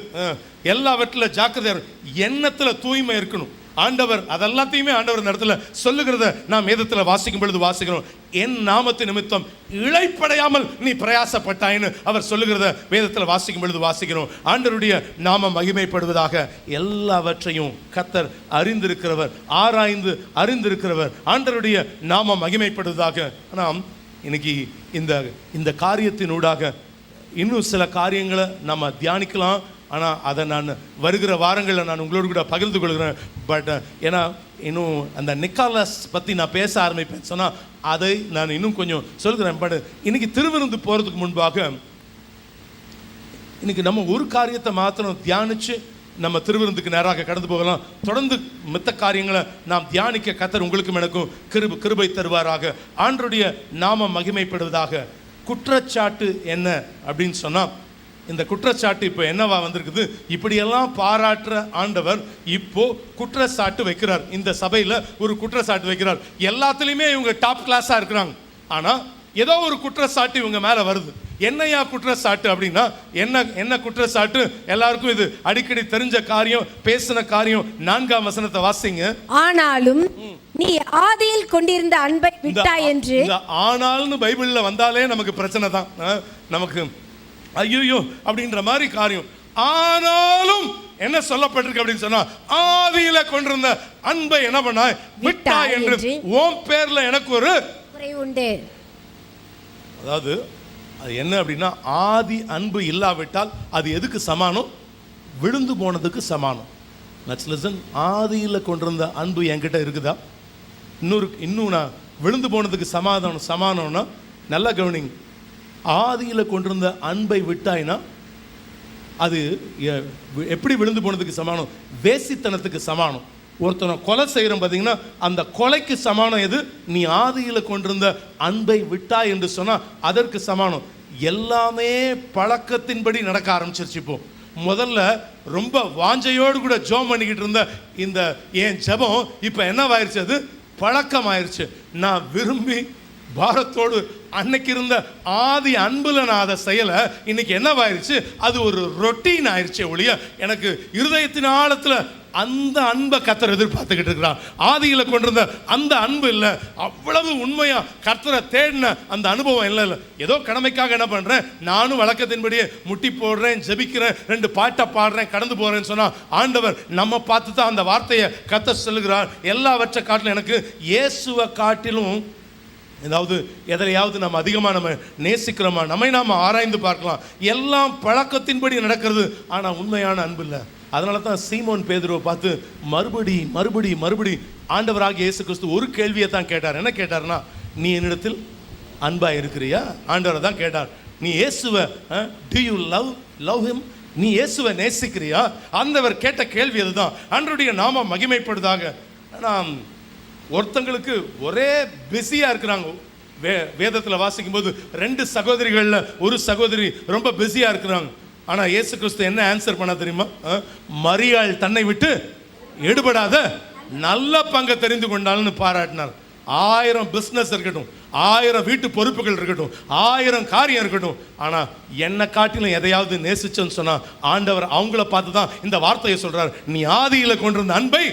எல்லாவற்றில் ஜாக்கிரதையாக எண்ணத்தில் தூய்மை இருக்கணும். ஆண்டவர் அதெல்லாத்தையுமே ஆண்டவர் இந்த இடத்துல சொல்லுகிறத நாம் வேதத்தில் வாசிக்கும் பொழுது வாசிக்கிறோம். என் நாமத்து நிமித்தம் இளைப்படையாமல் நீ பிரயாசப்பட்டாயின்னு அவர் சொல்லுகிறத வேதத்தில் வாசிக்கும் பொழுது வாசிக்கிறோம். ஆண்டவருடைய நாமம் மகிமைப்படுவதாக. எல்லாவற்றையும் கர்த்தர் அறிந்திருக்கிறவர், ஆராய்ந்து அறிந்திருக்கிறவர். ஆண்டவருடைய நாமம் மகிமைப்படுவதாக. நாம் இன்னைக்கு இந்த காரியத்தினூடாக இன்னும் சில காரியங்களை நம்ம தியானிக்கலாம். ஆனால் அதை நான் வருகிற வாரங்களில் நான் உங்களோடு கூட பகிர்ந்து கொள்கிறேன். பட் ஏன்னா இன்னும் அந்த நிக்காலஸ் பற்றி நான் பேச ஆரம்பிப்பேன் சொன்னால் அதை நான் இன்னும் கொஞ்சம் சொல்கிறேன். பட் இன்னைக்கு திருவிருந்து போகிறதுக்கு முன்பாக இன்னைக்கு நம்ம ஒரு காரியத்தை மாத்திரம் தியானித்து நம்ம திருவிருந்துக்கு நேராக கடந்து போகலாம். தொடர்ந்து மித்த காரியங்களை நாம் தியானிக்க கர்த்தர் உங்களுக்கும் எனக்கும் கிருபை தருவாராக. ஆண்டவருடைய நாமம் மகிமைப்படுவதாக. குற்றச்சாட்டு என்ன அப்படின்னு சொன்னால், இந்த குற்றச்சாட்டு இப்போ என்னவா வந்திருக்குது? இப்படியெல்லாம் பாராட்டுற ஆண்டவர் இப்போ குற்றச்சாட்டு வைக்கிறார். இந்த சபையில் ஒரு குற்றச்சாட்டு வைக்கிறார். எல்லாத்துலேயுமே இவங்க டாப் கிளாஸாக இருக்கிறாங்க. ஆனால் ஏதோ ஒரு குற்றச்சாட்டு இவங்க மேலே வருது. என்னையா குற்றச்சாட்டு அப்படின்னா என்ன குற்றச்சாட்டு? எல்லாருக்கும் இது அடிக்கடி தெரிஞ்ச காரியம், பேசின காரியம். 4ஆம் வசனத்தை வாசிங்க. ஆனாலும் நீ ஆதியில் கொண்டிருந்த அன்பை விட்டாய் என்று. ஆனால்னு பைபிள்ல வந்தாலே நமக்கு பிரச்சனை தான். நமக்கு ஐயோ அப்படின்ற மாதிரி காரியம். ஆனாலும் என்ன சொல்லப்பட்டிருக்கு அப்படின்னு சொன்னா, ஆதியில கொண்டிருந்த அன்பை என்ன பண்ணாய்? விட்டாய் என்று உன் பேர்ல எனக்கு ஒரு குறை உண்டு. அதாவது அது என்ன அப்படின்னா, ஆதி அன்பு இல்லாவிட்டால் அது எதுக்கு சமானம்? விழுந்து போனதுக்கு சமானம். Let's listen. ஆதியில் கொண்டிருந்த அன்பு என்கிட்ட இருக்குதா? இன்னும் நான் விழுந்து போனதுக்கு சமானம்னா நல்லா கவனிங்க. ஆதியில் கொண்டிருந்த அன்பை விட்டாய்னா அது எப்படி விழுந்து போனதுக்கு சமானம்? வேசித்தனத்துக்கு சமானம். ஒருத்தனை கொலை செய்கிறோம் பார்த்தீங்கன்னா, அந்த கொலைக்கு சமானம் எது? நீ ஆதியில் கொண்டிருந்த அன்பை விட்டாய் என்று சொன்னால் அதற்கு சமானம். எல்லாமே பழக்கத்தின்படி நடக்க ஆரம்பிச்சிருச்சு. இப்போ முதல்ல ரொம்ப வாஞ்சையோடு கூட ஜெபம் பண்ணிக்கிட்டு இருந்த இந்த என் ஜெபம் இப்போ என்னவாயிருச்சு? அது பழக்கம் ஆயிடுச்சு. நான் விரும்பி பாரத்தோடு அன்னைக்கு இருந்த ஆதி அன்புல நான் அதை செய்யலை. இன்னைக்கு என்னவாயிருச்சு? அது ஒரு ரொட்டீன் ஆயிடுச்சு ஒழிய எனக்கு இருதயத்தின் ஆழத்தில் அந்த அன்பை கர்த்தர் எதிர்பார்த்துக்கிட்டு இருக்கிறார். ஆதியில் கொண்டிருந்த அந்த அன்பு இல்லை. அவ்வளவு உண்மையா கர்த்தரை தேடின அந்த அனுபவம் இல்லை. ஏதோ கடமைக்காக என்ன பண்ணுறேன், நானும் வழக்கத்தின்படியே முட்டி போடுறேன், ஜெபிக்கிறேன், 2 பாட்டை பாடுறேன், கடந்து போகிறேன்னு சொன்னால் ஆண்டவர் நம்ம பார்த்து தான் அந்த வார்த்தையை கர்த்தர் சொல்லுகிறார். எல்லாவற்றை காட்டிலும் எனக்கு இயேசுவை காட்டிலும் ஏதாவது எதையாவது நம்ம அதிகமாக நம்ம நேசிக்கிறோமா? நம்மை நாம் ஆராய்ந்து பார்க்கலாம். எல்லாம் பழக்கத்தின்படி நடக்கிறது, ஆனால் உண்மையான அன்பு இல்லை. அதனால தான் சீமோன் பேதுருவை பார்த்து மறுபடி ஆண்டவராகிய இயேசு கிறிஸ்து ஒரு கேள்வியை தான் கேட்டார். என்ன கேட்டார்னா, நீ என்னிடத்தில் அன்பா இருக்கிறியா? ஆண்டவரை தான் கேட்டார். நீ இயேசுவை டு யூ லவ் ஹிம்? நீ இயேசுவை நேசிக்கிறியா? ஆண்டவர் கேட்ட கேள்வி அதுதான். ஆண்டவருடைய நாமம் மகிமைப்படுதாக. ஆனால் ஒருத்தங்களுக்கு ஒரே பிஸியாக இருக்கிறாங்க. வேதத்தில் வாசிக்கும் போது 2 சகோதரிகளில் ஒரு சகோதரி ரொம்ப பிஸியாக இருக்கிறாங்க. ஆனால் இயேசு கிறிஸ்து என்ன ஆன்சர் பண்ண தெரியுமா? மரியாள் தன்னை விட்டு எடுபடாத நல்ல பங்கை தெரிந்து கொண்டாள்னு பாராட்டினார். 1000 பிஸ்னஸ் இருக்கட்டும், 1000 வீட்டு பொறுப்புகள் இருக்கட்டும், 1000 காரியம் இருக்கட்டும், ஆனால் என்னை காட்டிலும் எதையாவது நேசிச்சோன்னு சொன்னால் ஆண்டவர் அவங்கள பார்த்து தான் இந்த வார்த்தையை சொல்கிறார். நீ ஆதியில் கொண்டிருந்த அன்பை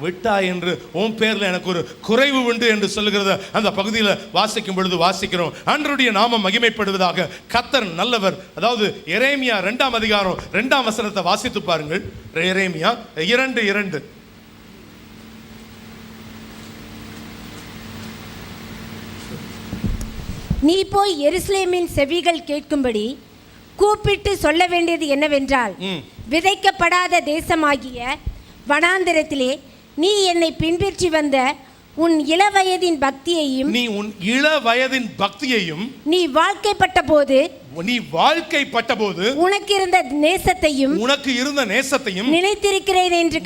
விட்டா என்று உன் பேர்ல எனக்கு ஒரு குறைவு உண்டு என்று சொல்லுகிறத அந்த பகுதியில் வாசிக்கும் பொழுது வாசிக்கிறோம். ஆண்டவருடைய நாமம் மகிமைப்படுவதாக. கர்த்தர் நல்லவர். அதாவது எரேமியா 2ஆம் அதிகாரம் 2ஆம் வசனத்தை வாசித்து பாருங்கள். எரேமியா 2:2. நீ போய் எருசலேமின் செவிகள் கேட்கும்படி கூப்பிட்டு சொல்ல வேண்டியது என்னவென்றால், விதைக்கப்படாத தேசமாகிய வனாந்திரத்திலே நீ என்னை பின்பற்றி வந்த உன் இளவயதின் பக்தியையும் நீ வாழ்க்கைப்பட்ட போது உனக்கு இருந்த நேசத்தையும் நினைத்திருக்கிறேன் என்று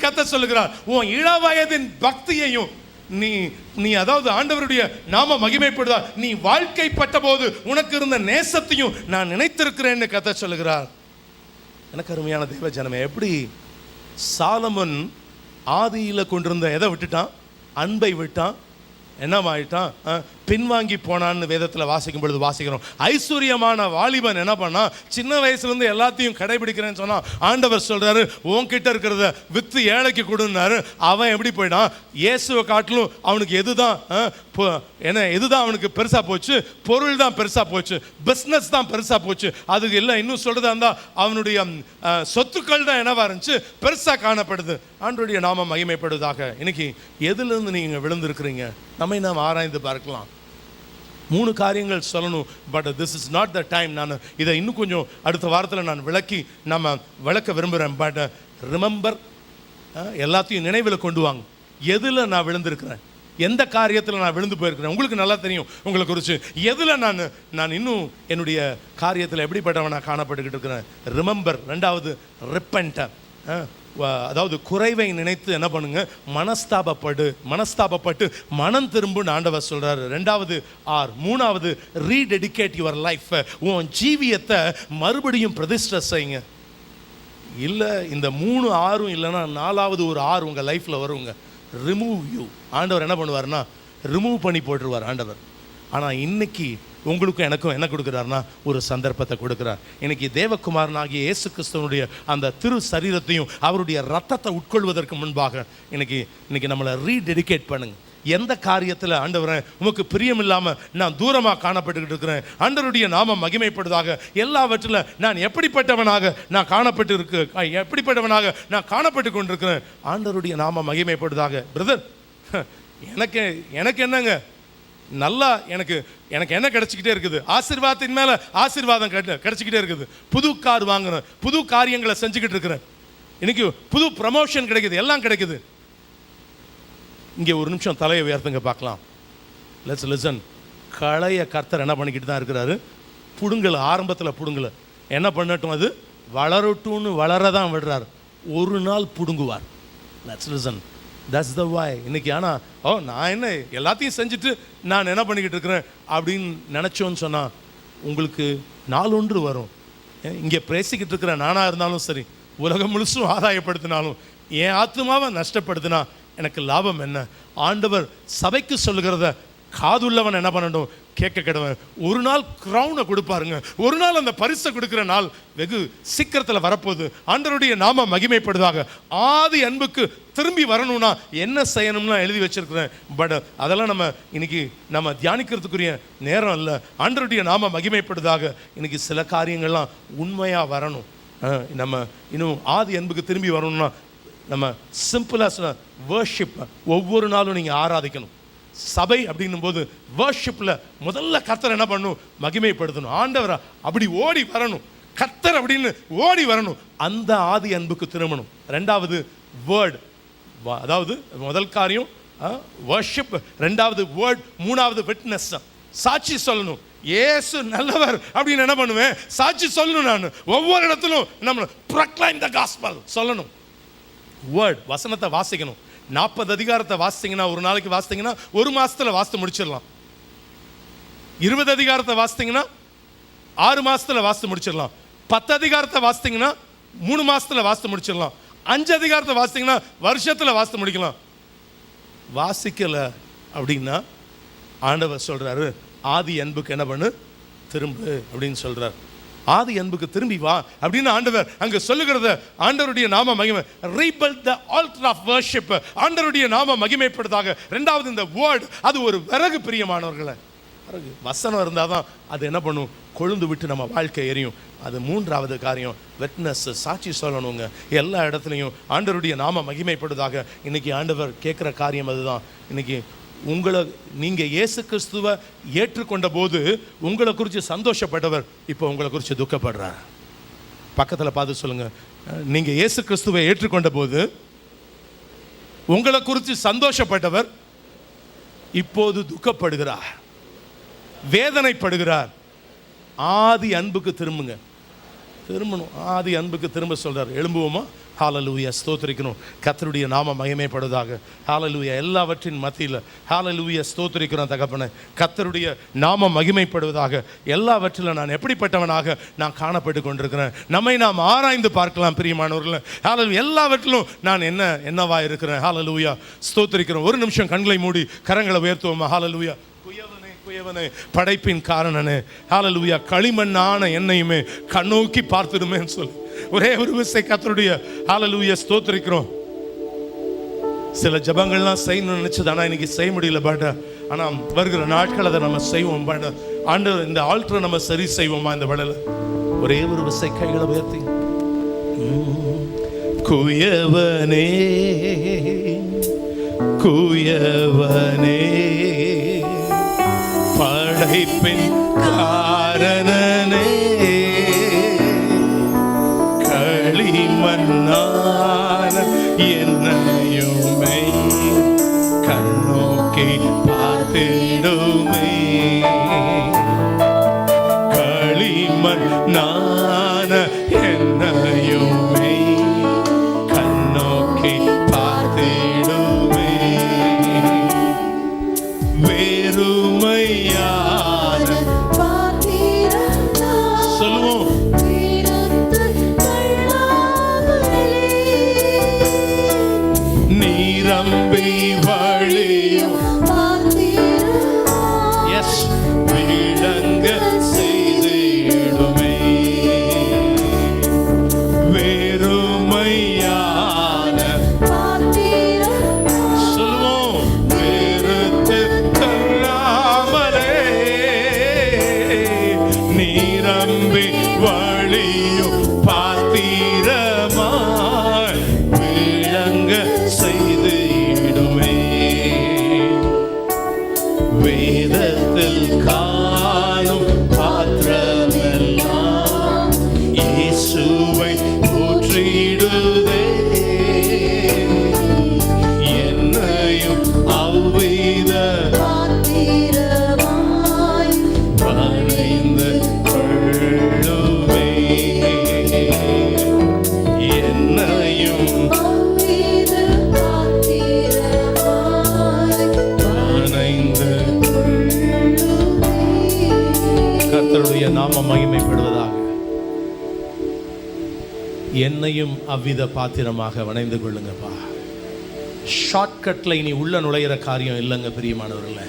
கர்த்தர் சொல்லுகிறார். உன் இளவயதின் பக்தியையும் நீ அதாவது ஆண்டவருடைய நாம மகிமைப்படுதா, நீ வாழ்க்கைப்பட்ட போது உனக்கு இருந்த நேசத்தையும் நான் நினைத்திருக்கிறேன்னு கர்த்தர் சொல்லுகிறார். எனக்கு அருமையான தேவ ஜனமே, எப்படி சாலமன் ஆதியில கொண்டிருந்த எதை விட்டுட்டான்? அன்பை விட்டான். என்னமாயிட்டான்? பின்வாங்கி போனான்னு வேதத்தில் வாசிக்கும் பொழுது வாசிக்கிறோம். ஐஸ்வர்யமான வாலிபன் என்ன பண்ணா? சின்ன வயசுலேருந்து எல்லாத்தையும் கடைபிடிக்கிறேன்னு சொன்னா ஆண்டவர் சொல்றாரு, உன்கிட்ட இருக்கிறத வித்து ஏழைக்கு கொடுன்னாரு. அவன் எப்படி போயிட்டான்? இயேசுவை காட்டிலும் அவனுக்கு எதுதான் அவனுக்கு பெருசா போச்சு? பொருள் தான் பெருசா போச்சு, பிஸ்னஸ் தான் பெருசா போச்சு. அதுக்கு இல்லை, இன்னும் சொல்றதா இருந்தா அவனுடைய சொத்துக்கள் தான் என்னவா இருந்துச்சு? பெருசா காணப்படுது. ஆண்டவருடைய நாமம் மகிமைப்படுவதாக. இன்னைக்கு எதுலேருந்து நீங்க விழுந்திருக்கிறீங்க? நம்மை நாம் ஆராய்ந்து பார்க்கலாம். 3 காரியங்கள் சொல்லணும், but this is not the time. நான் இதை இன்னும் கொஞ்சம் அடுத்த வாரத்தில் நான் விளக்க விரும்புகிறேன். பட் ரிமெம்பர், எல்லாத்தையும் நினைவில் கொண்டு வாங்க. எதில் நான் விழுந்திருக்கிறேன், எந்த காரியத்தில் நான் விழுந்து போயிருக்கிறேன், உங்களுக்கு நல்லா தெரியும் உங்களை குறித்து. எதில் நான் இன்னும் என்னுடைய காரியத்தில் எப்படிப்பட்டவன் நான் காணப்பட்டுக்கிட்டு இருக்கிறேன். ரிமெம்பர். 2வது ரிப்பென்ட், அதாவது குறைவை நினைத்து என்ன பண்ணுங்க? மனஸ்தாபப்பட்டு மனம் திரும்புன்னு ஆண்டவர் சொல்றாரு. 2வது ஆர். 3வது ரீடெடிகேட் யுவர் லைஃப். உன் ஜீவியத்தை மறுபடியும் பிரதிஷ்டை செய்யுங்க. இல்லை இந்த 3 ஆறும் இல்லைன்னா 4வது ஒரு ஆறு உங்கள் லைஃப்பில் வருங்க. Remove you. ஆண்டவர் என்ன பண்ணுவார்னா ரிமூவ் பண்ணி போட்டுருவார் ஆண்டவர். ஆனால் இன்னைக்கு உங்களுக்கும் எனக்கும் என்ன கொடுக்குறாருன்னா ஒரு சந்தர்ப்பத்தை கொடுக்குறார். இன்னைக்கு தேவகுமாரனாகிய இயேசு கிறிஸ்துவனுடைய அந்த திரு சரீரத்தையும் அவருடைய ரத்தத்தை உட்கொள்வதற்கு முன்பாக இன்னைக்கு நம்மளை ரீடெடிகேட் பண்ணுங்க. எந்த காரியத்தில் ஆண்டவரே உமக்கு பிரியம் இல்லாமல் நான் தூரமாக காணப்பட்டுக்கிட்டு இருக்கிறேன், ஆண்டவருடைய நாமம் மகிமைப்படுவதாக. எல்லாவற்றில் நான் எப்படிப்பட்டவனாக நான் காணப்பட்டு கொண்டிருக்கிறேன். ஆண்டவருடைய நாமம் மகிமைப்படுவதாக. பிரதர், எனக்கு என்னங்க நல்லா எனக்கு என்ன கிடைச்சிக்கிட்டே இருக்குது? ஆசீர்வாதத்தின் மேலே ஆசீர்வாதம் கிடைச்சிக்கிட்டே இருக்குது. புது கார் வாங்குறேன், புது காரியங்களை செஞ்சுக்கிட்டு இருக்கிறேன், இன்னைக்கு புது ப்ரமோஷன் கிடைக்குது, எல்லாம் கிடைக்குது. இங்கே ஒரு நிமிஷம் தலையை உயர்த்துங்க பார்க்கலாம். Let's listen. களைய கர்த்தர் என்ன பண்ணிக்கிட்டு தான் இருக்கிறாரு. புடுங்கலை, ஆரம்பத்தில் புடுங்கலை. என்ன பண்ணட்டும், அது வளரட்டும்னு வளரதான் விடுறாரு. ஒரு நாள் புடுங்குவார். Let's listen. That's the way. இன்னைக்கு ஆனால் நான் என்ன எல்லாத்தையும் செஞ்சுட்டு நான் என்ன பண்ணிக்கிட்டு இருக்கிறேன் அப்படின்னு நினச்சோன்னு சொன்னால் உங்களுக்கு நாளொன்று வரும். இங்கே பேசிக்கிட்டு இருக்கிற நானாக இருந்தாலும் சரி, உலகம் முழுசும் ஆதாயப்படுத்தினாலும் என் ஆத்மாவை நஷ்டப்படுத்தினா எனக்கு லாபம் என்ன? ஆண்டவர் சபைக்கு சொல்லுகிறத காதுள்ளவன் என்ன பண்ணணும்? கேட்க கிடவன். ஒரு நாள் கிரவுனை கொடுப்பாருங்க. ஒரு நாள் அந்த பரிசை கொடுக்குற நாள் வெகு சீக்கிரத்தில் வரப்போகுது. ஆண்டவருடைய நாம மகிமைப்படுவதாக. ஆதி அன்புக்கு திரும்பி வரணும்னா என்ன செய்யணும்னா எழுதி வச்சிருக்கிறேன். பட் அதெல்லாம் இன்னைக்கு தியானிக்கிறதுக்குரிய நேரம் இல்லை. ஆண்டவருடைய நாம மகிமைப்படுவதாக. இன்னைக்கு சில காரியங்கள்லாம் உண்மையாக வரணும். இன்னும் ஆதி அன்புக்கு திரும்பி வரணும்னா சிம்பிளாக வர்ஷிப் ஒவ்வொரு நாளும் நீங்கள் ஆராதிக்கணும். சபை அப்படின்னும் போது வர்ஷிப்ல முதல்ல கர்த்தர் என்ன பண்ணணும்? மகிமைப்படுத்தணும். ஆண்டவர் அப்படி ஓடி வரணும், கர்த்தர் அப்படின்னு ஓடி வரணும். அந்த ஆதி அன்புக்கு திரும்பணும். 2வது வேர்ட், அதாவது முதல் காரியம் வர்ஷிப், 2வது வேர்ட், 3வது விட்னஸ், சாட்சி சொல்லணும். இயேசு நல்லவர் அப்படின்னு என்ன பண்ணுவேன்? சாட்சி சொல்லணும். நான் ஒவ்வொரு இடத்திலும் நம்ம ப்ரொக்ளைம் தி காஸ்பல் சொல்லணும். வேர்ட், வசனத்தை வாசிக்கணும். 40 அதிகாரத்தை வாசித்தீங்கன்னா, ஒரு நாளைக்கு வாசித்தீங்கன்னா 1 மாசத்துல வாசித்து முடிச்சிடலாம். 20 அதிகாரத்தை வாசித்தீங்கன்னா 6 மாசத்துல வாசித்து முடிச்சிடலாம். 10 அதிகாரத்தை வாசித்தீங்கன்னா 3 மாசத்துல வாசித்து முடிச்சிடலாம். 5 அதிகாரத்தை வாசித்தீங்கன்னா வருஷத்துல வாசித்து முடிக்கலாம். வாசிக்கல அப்படின்னா ஆண்டவர் சொல்றாரு, ஆதி அன்புக்கு என்ன பண்ணு? திரும்பு அப்படின்னு சொல்றாரு. ஆதி அன்புக்கு திரும்பி வா அப்படின்னு ஆண்டவர் அங்க சொல்லுகிறத ஆண்டவருடைய நாம மகிமை. Rebuild the altar of worship. ஆண்டவருடைய நாம மகிமைப்படுவதாக. 2வது இந்த வேர்ட், அது ஒரு விறகு. பிரியமானவர்களே, விறகு வசனம் இருந்தாதான் அது என்ன பண்ணும்? கொழுந்து விட்டு நம்ம வாழ்க்கை எரியும். அது 3வது காரியம், விட்னஸ், சாட்சி சொல்லணுங்க. எல்லா இடத்துலையும் ஆண்டவருடைய நாம மகிமைப்படுவதாக. இன்னைக்கு ஆண்டவர் கேட்குற காரியம் அதுதான். இன்னைக்கு நீங்கள் இயேசு கிறிஸ்துவை ஏற்றுக்கொண்ட போது உங்களை குறித்து சந்தோஷப்பட்டவர் இப்போ உங்களை குறித்து துக்கப்படுறார். பக்கத்தில் பார்த்து சொல்லுங்க, நீங்கள் இயேசு கிறிஸ்துவை ஏற்றுக்கொண்ட போது உங்களை குறித்து சந்தோஷப்பட்டவர் இப்போது திரும்பணும். ஆதி அன்புக்கு திரும்ப சொல்றார். எழும்புவோமா? ஹalleluya, ஸ்தோத்திரிக்கணும். கர்த்தருடைய நாம மகிமைப்படுவதாக. ஹalleluya, எல்லாவற்றின் மத்தியில் ஹalleluya ஸ்தோத்திரிக்கிறோம் தகப்பனே. கர்த்தருடைய நாம மகிமைப்படுவதாக. எல்லாவற்றிலும் நான் எப்படிப்பட்டவனாக நான் காணப்பட்டு கொண்டிருக்கிறேன். நம்மை நாம் ஆராய்ந்து பார்க்கலாம் பிரியமானவர்களே. ஹalleluya, எல்லாவற்றிலும் நான் என்னவா இருக்கிறேன். ஹalleluya, ஸ்தோத்திரிக்கிறோம். ஒரு நிமிஷம் கண்களை மூடி கரங்களை உயர்த்துவோமா? ஹalleluya. குயவனே, படைப்பின் காரணனே, ஹalleluya, களிமண்ணான என்னையுமே கண்ணோக்கி பார்த்துடுமேன்னு சொல்லி ஒரே ஒரு விசை கர்த்தருடைய ஹalleluya ஸ்தோத்திரிக்கிறோம். சில ஜபங்கள்லாம் செய்யணும்னு நினைச்சது, ஆனால் இன்னைக்கு செய்ய முடியல. பட் ஆனால் வருகிற நாட்கள் அதை நம்ம செய்வோம். பட் ஆண்டவர் இந்த ஆல்டரை நம்ம சரி செய்வோமா இந்த வேளையில? ஒரே ஒரு விசை கைகளை உயர்த்தி. குயவனே, குயவனே, படைப்பின் காரணனே, களிமண்ணான என்னையுமே கண்ணோக்கி பார்த்திடுமே. களிமண்ணான என்னையுமே கண்ணோக்கி பார்த்திடுமே. வேறுமையான சொல்லுவோம். நீரம்பி வழியும் எஸ் விளங்க செய்திடுமே. வேறுமையான சொல்லுவோம். வெறுத்து தள்ளாமலே நீரம்பி வழியும் பாத்திரமாய் விளங்க செய்திடுமே. வேதத்தில் காணும் பாத்திரமெல்லாம் இயேசுவை போற்றிடுதே. என்னையும் அவ்வித வளைந்து கொள்ளுமே. என்னையும் வளைந்து கர்த்தருடைய நாம மகிமைப்படுவதாக. என்னையும் அவ்வித பாத்திரமாக வணைந்து கொள்ளுங்கப்பா. ஷார்ட்கட்ல இனி உள்ள நுழையிற காரியம் இல்லைங்க பிரியமானவர்களே.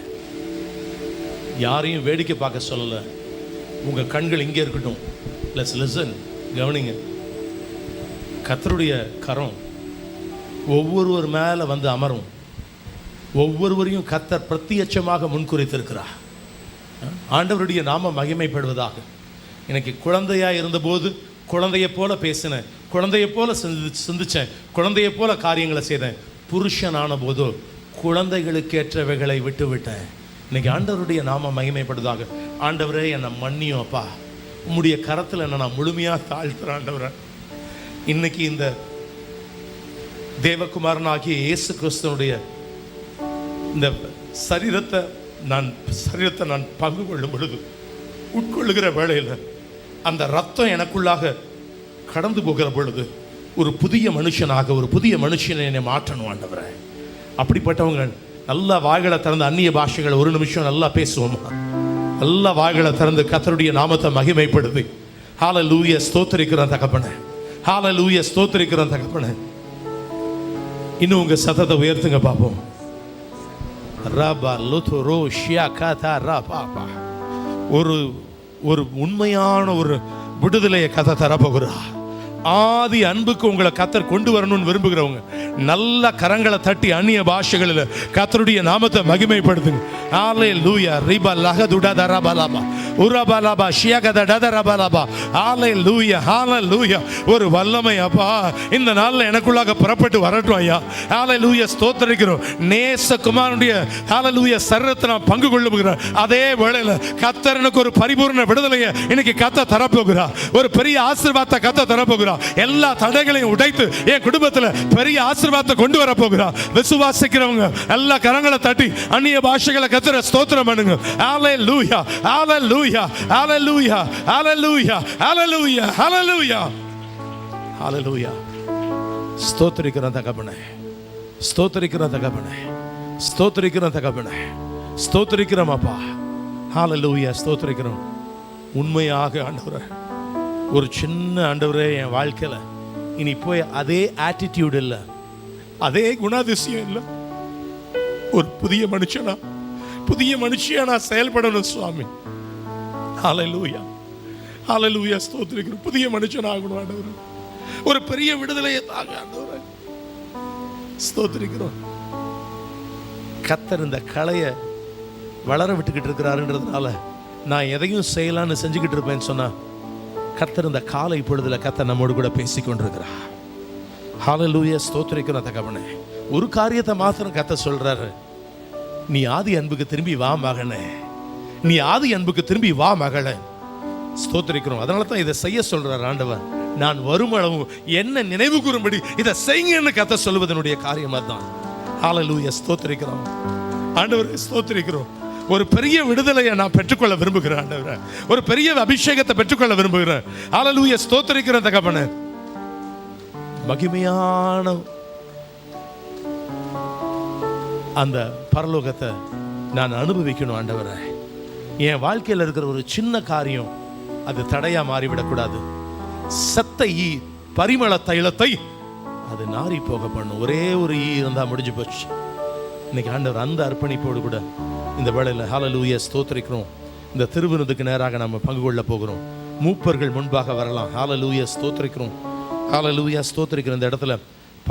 யாரையும் வேடிக்கை பார்க்க சொல்லலை. உங்க கண்கள் இங்கே இருக்கட்டும். ப்ளஸ் லிசன், கவனிங்க. கர்த்தருடைய கரம் ஒவ்வொருவர் மேலே வந்து அமரும். ஒவ்வொருவரையும் கர்த்தர் பிரத்யட்சமாக முன்குறித்திருக்கிறார். ஆண்டவருடைய நாம மகிமைப்படுவதாக. எனக்கு குழந்தையா இருந்தபோது குழந்தையை போல பேசினேன், குழந்தையை போல சிந்திச்சேன், குழந்தையை போல காரியங்களை செய்தேன். புருஷனான போதோ குழந்தைகளுக்கேற்றவைகளை விட்டு விட்டேன். இன்னைக்கு ஆண்டவருடைய நாம மகிமைப்படுவதாக. ஆண்டவரே, என்னை மன்னியும் அப்பா. உம்முடைய கரத்தில் என்னை நான் முழுமையாக தாழ்த்துறேன் ஆண்டவரே. இன்னைக்கு இந்த தேவகுமாரனாகிய இயேசு கிறிஸ்துவனுடைய இந்த சரீரத்தை நான் பங்கு கொள்ளும் பொழுது, உட்கொள்ளுகிற வேளையில் அந்த ரத்தம் எனக்குள்ளாக கடந்து போகிற பொழுது ஒரு புதிய மனுஷனாக, ஒரு புதிய மனுஷனை என்னை மாற்றணும் ஆண்டவரே. அப்படிப்பட்டவங்க நல்லா வாய்களை திறந்து அந்நிய பாஷைகளை ஒரு நிமிஷம் நல்லா பேசுவோமா? நல்லா வாய்களை திறந்து கர்த்தருடைய நாமத்தை மகிமைப்படுது. ஹalleluya, ஸ்தோத்திரிக்கிறோம் தகப்பனே. ஹalleluya, ஸ்தோத்திரிக்கிறோம் தகப்பனே. இன்னும் உங்க சத்தத்தை உயர்த்துங்க பார்ப்போம். ரபா லுதுரோ ஷியாகதா ரபாபா. ஒரு உண்மையான ஒரு விடுதலையை கதை தரப்போகிறா. ஆதி அன்புக்கு உங்களை கர்த்தர் கொண்டு வரணும்னு விரும்புகிறவங்க நல்ல கரங்களை தட்டி அந்நிய பாஷைகளில் கர்த்தருடைய நாமத்தை மகிமைப்படுத்துங்க. ஹalleluya, ரிபா லஹதுடா தரபலபா உரபலபா ஷியகத டதரபலபா. ஹalleluya, ஹalleluya. ஒரு வல்லமை அப்பா இந்த நாள்ல எனக்குள்ளாக புறப்பட்டு வரட்டும் ஐயா. ஹalleluya, ஸ்தோத்திரிக்கிறோம். நேசகுமாரனுடைய ஹalleluya சரீரத்தை நான் பங்கு கொள்ளுகிறேன். அதே வேளையில் கர்த்தர் எனக்கு ஒரு பரிபூர்ண விடுதலையை இன்னைக்கு கர்த்தர் தரப்போகிறார். ஒரு பெரிய ஆசீர்வாதத்தை கர்த்தர் தரப்போகிறார். எல்லா தடைகளையும் உடைத்து என் குடும்பத்தில் பெரிய ஆசீர்வாதத்தை கொண்டு வர போகிறார். விசுவாசிக்கிறவங்க எல்லா கரங்களை தட்டி அந்நிய பாஷைகளை கர்த்தரை ஸ்தோத்திரம் பண்ணுங்க. ஹalleluya ஹalleluya ஹalleluya ஹalleluya ஹalleluya ஹalleluya ஹalleluya. ஸ்தோத்திரிக்கிற தகப்பனே, ஸ்தோத்திரிக்கிற தகப்பனே, ஸ்தோத்திரிக்கிற தகப்பனே, ஸ்தோத்திரிக்கிறோம் அப்பா. ஹalleluya ஸ்தோத்திரிக்கிறோம். உண்மையாக ஆண்டவரே, ஒரு சின்ன ஆண்டவரே என் வாழ்க்கையில இனி போய் அதே ஆட்டிடியூட் இல்லை, அதே குணாதிசயம் இல்லை, ஒரு புதிய மனுஷியா நான் செயல்படணும் சுவாமி. ஹalleluya ஹalleluya ஸ்தோத்திரிக்கிறோம். புதிய மனுஷன் ஆகணும் ஆண்டவரே. ஒரு பெரிய விடுதலையை தாங்க ஆண்டவரே. ஸ்தோத்திரிக்கிறோம். கர்த்தர் இந்த கலையை வளர விட்டுக்கிட்டு இருக்கிறாருன்றதுனால நான் எதையும் செய்யலான்னு செஞ்சுக்கிட்டு இருப்பேன்னு சொன்னா, கர்த்தர் இந்த காலை பொழுதுல கர்த்தர் நம்மோடு கூட பேசிக்கொண்டிருக்கிறார். ஹalleluya ஸ்தோத்திரிக்கிறோம் தகப்பனே. ஒரு காரியத்தை மாத்திரம் கர்த்தர் சொல்றாரு, நீ ஆதி அன்புக்கு திரும்பி வா மகனே, நீ ஆதி அன்புக்கு திரும்பி வா மகளே. ஸ்தோத்திரிக்கிறோம். அதனால தான் இதை செய்ய சொல்றார் ஆண்டவர். நான் வருமளவும் என்ன நினைவு கூறும்படி இதை செய்யுங்கன்னு கர்த்தர் சொல்வதனுடைய காரியமா தான். ஹalleluya ஸ்தோத்திரிக்கிறோம் ஆண்டவரே. ஸ்தோத்திரிக்கிறோம். ஒரு பெரிய விடுதலையை நான் பெற்றுக்கொள்ள விரும்புகிறேன் ஆண்டவரே. ஒரு பெரிய அபிஷேகத்தை பெற்றுக்கொள்ள விரும்புகிறேன். ஹalleluya ஸ்தோத்திரிக்கிறேன் தகப்பனே. மகிமையான அந்த பரலோகத்தை நான் அனுபவிக்கணும் ஆண்டவரே. என் வாழ்க்கையில் இருக்கிற ஒரு சின்ன காரியம் அது தடையா மாறிவிடக்கூடாது. செத்த ஈ பரிமள தைலத்தை அது நாரி போக பண்ணும். ஒரே ஒரு ஈ இருந்தா முடிஞ்சு போச்சு. இன்னைக்கு ஆண்டவர் அந்த அர்ப்பணிப்போடு கூட இந்த வேளையில் ஹalleluya ஸ்தோத்திரிக்கிறோம். இந்த திருவிருந்துக்கு நேராக நம்ம பங்கு கொள்ள போகிறோம். மூப்பர்கள் முன்பாக வரலாம். ஹalleluya ஸ்தோத்திரிக்கிறோம். ஹalleluya ஸ்தோத்திரிக்கிறோம். இந்த இடத்துல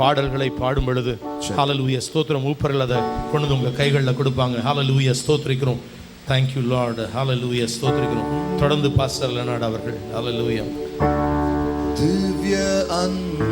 பாடல்களை பாடும் பொழுது ஹalleluya ஸ்தோத்திரம் மூப்பர்கள் அதை கொண்டு உங்க கைகளில் கொடுப்பாங்க. ஹalleluya ஸ்தோத்திரிக்கிறோம். Thank you Lord. ஹalleluya ஸ்தோத்திரிக்கிறோம். தொடர்ந்து பாஸ்டர் லெனார்ட் அவர்கள் ஹalleluya. திவ்ய அன்பு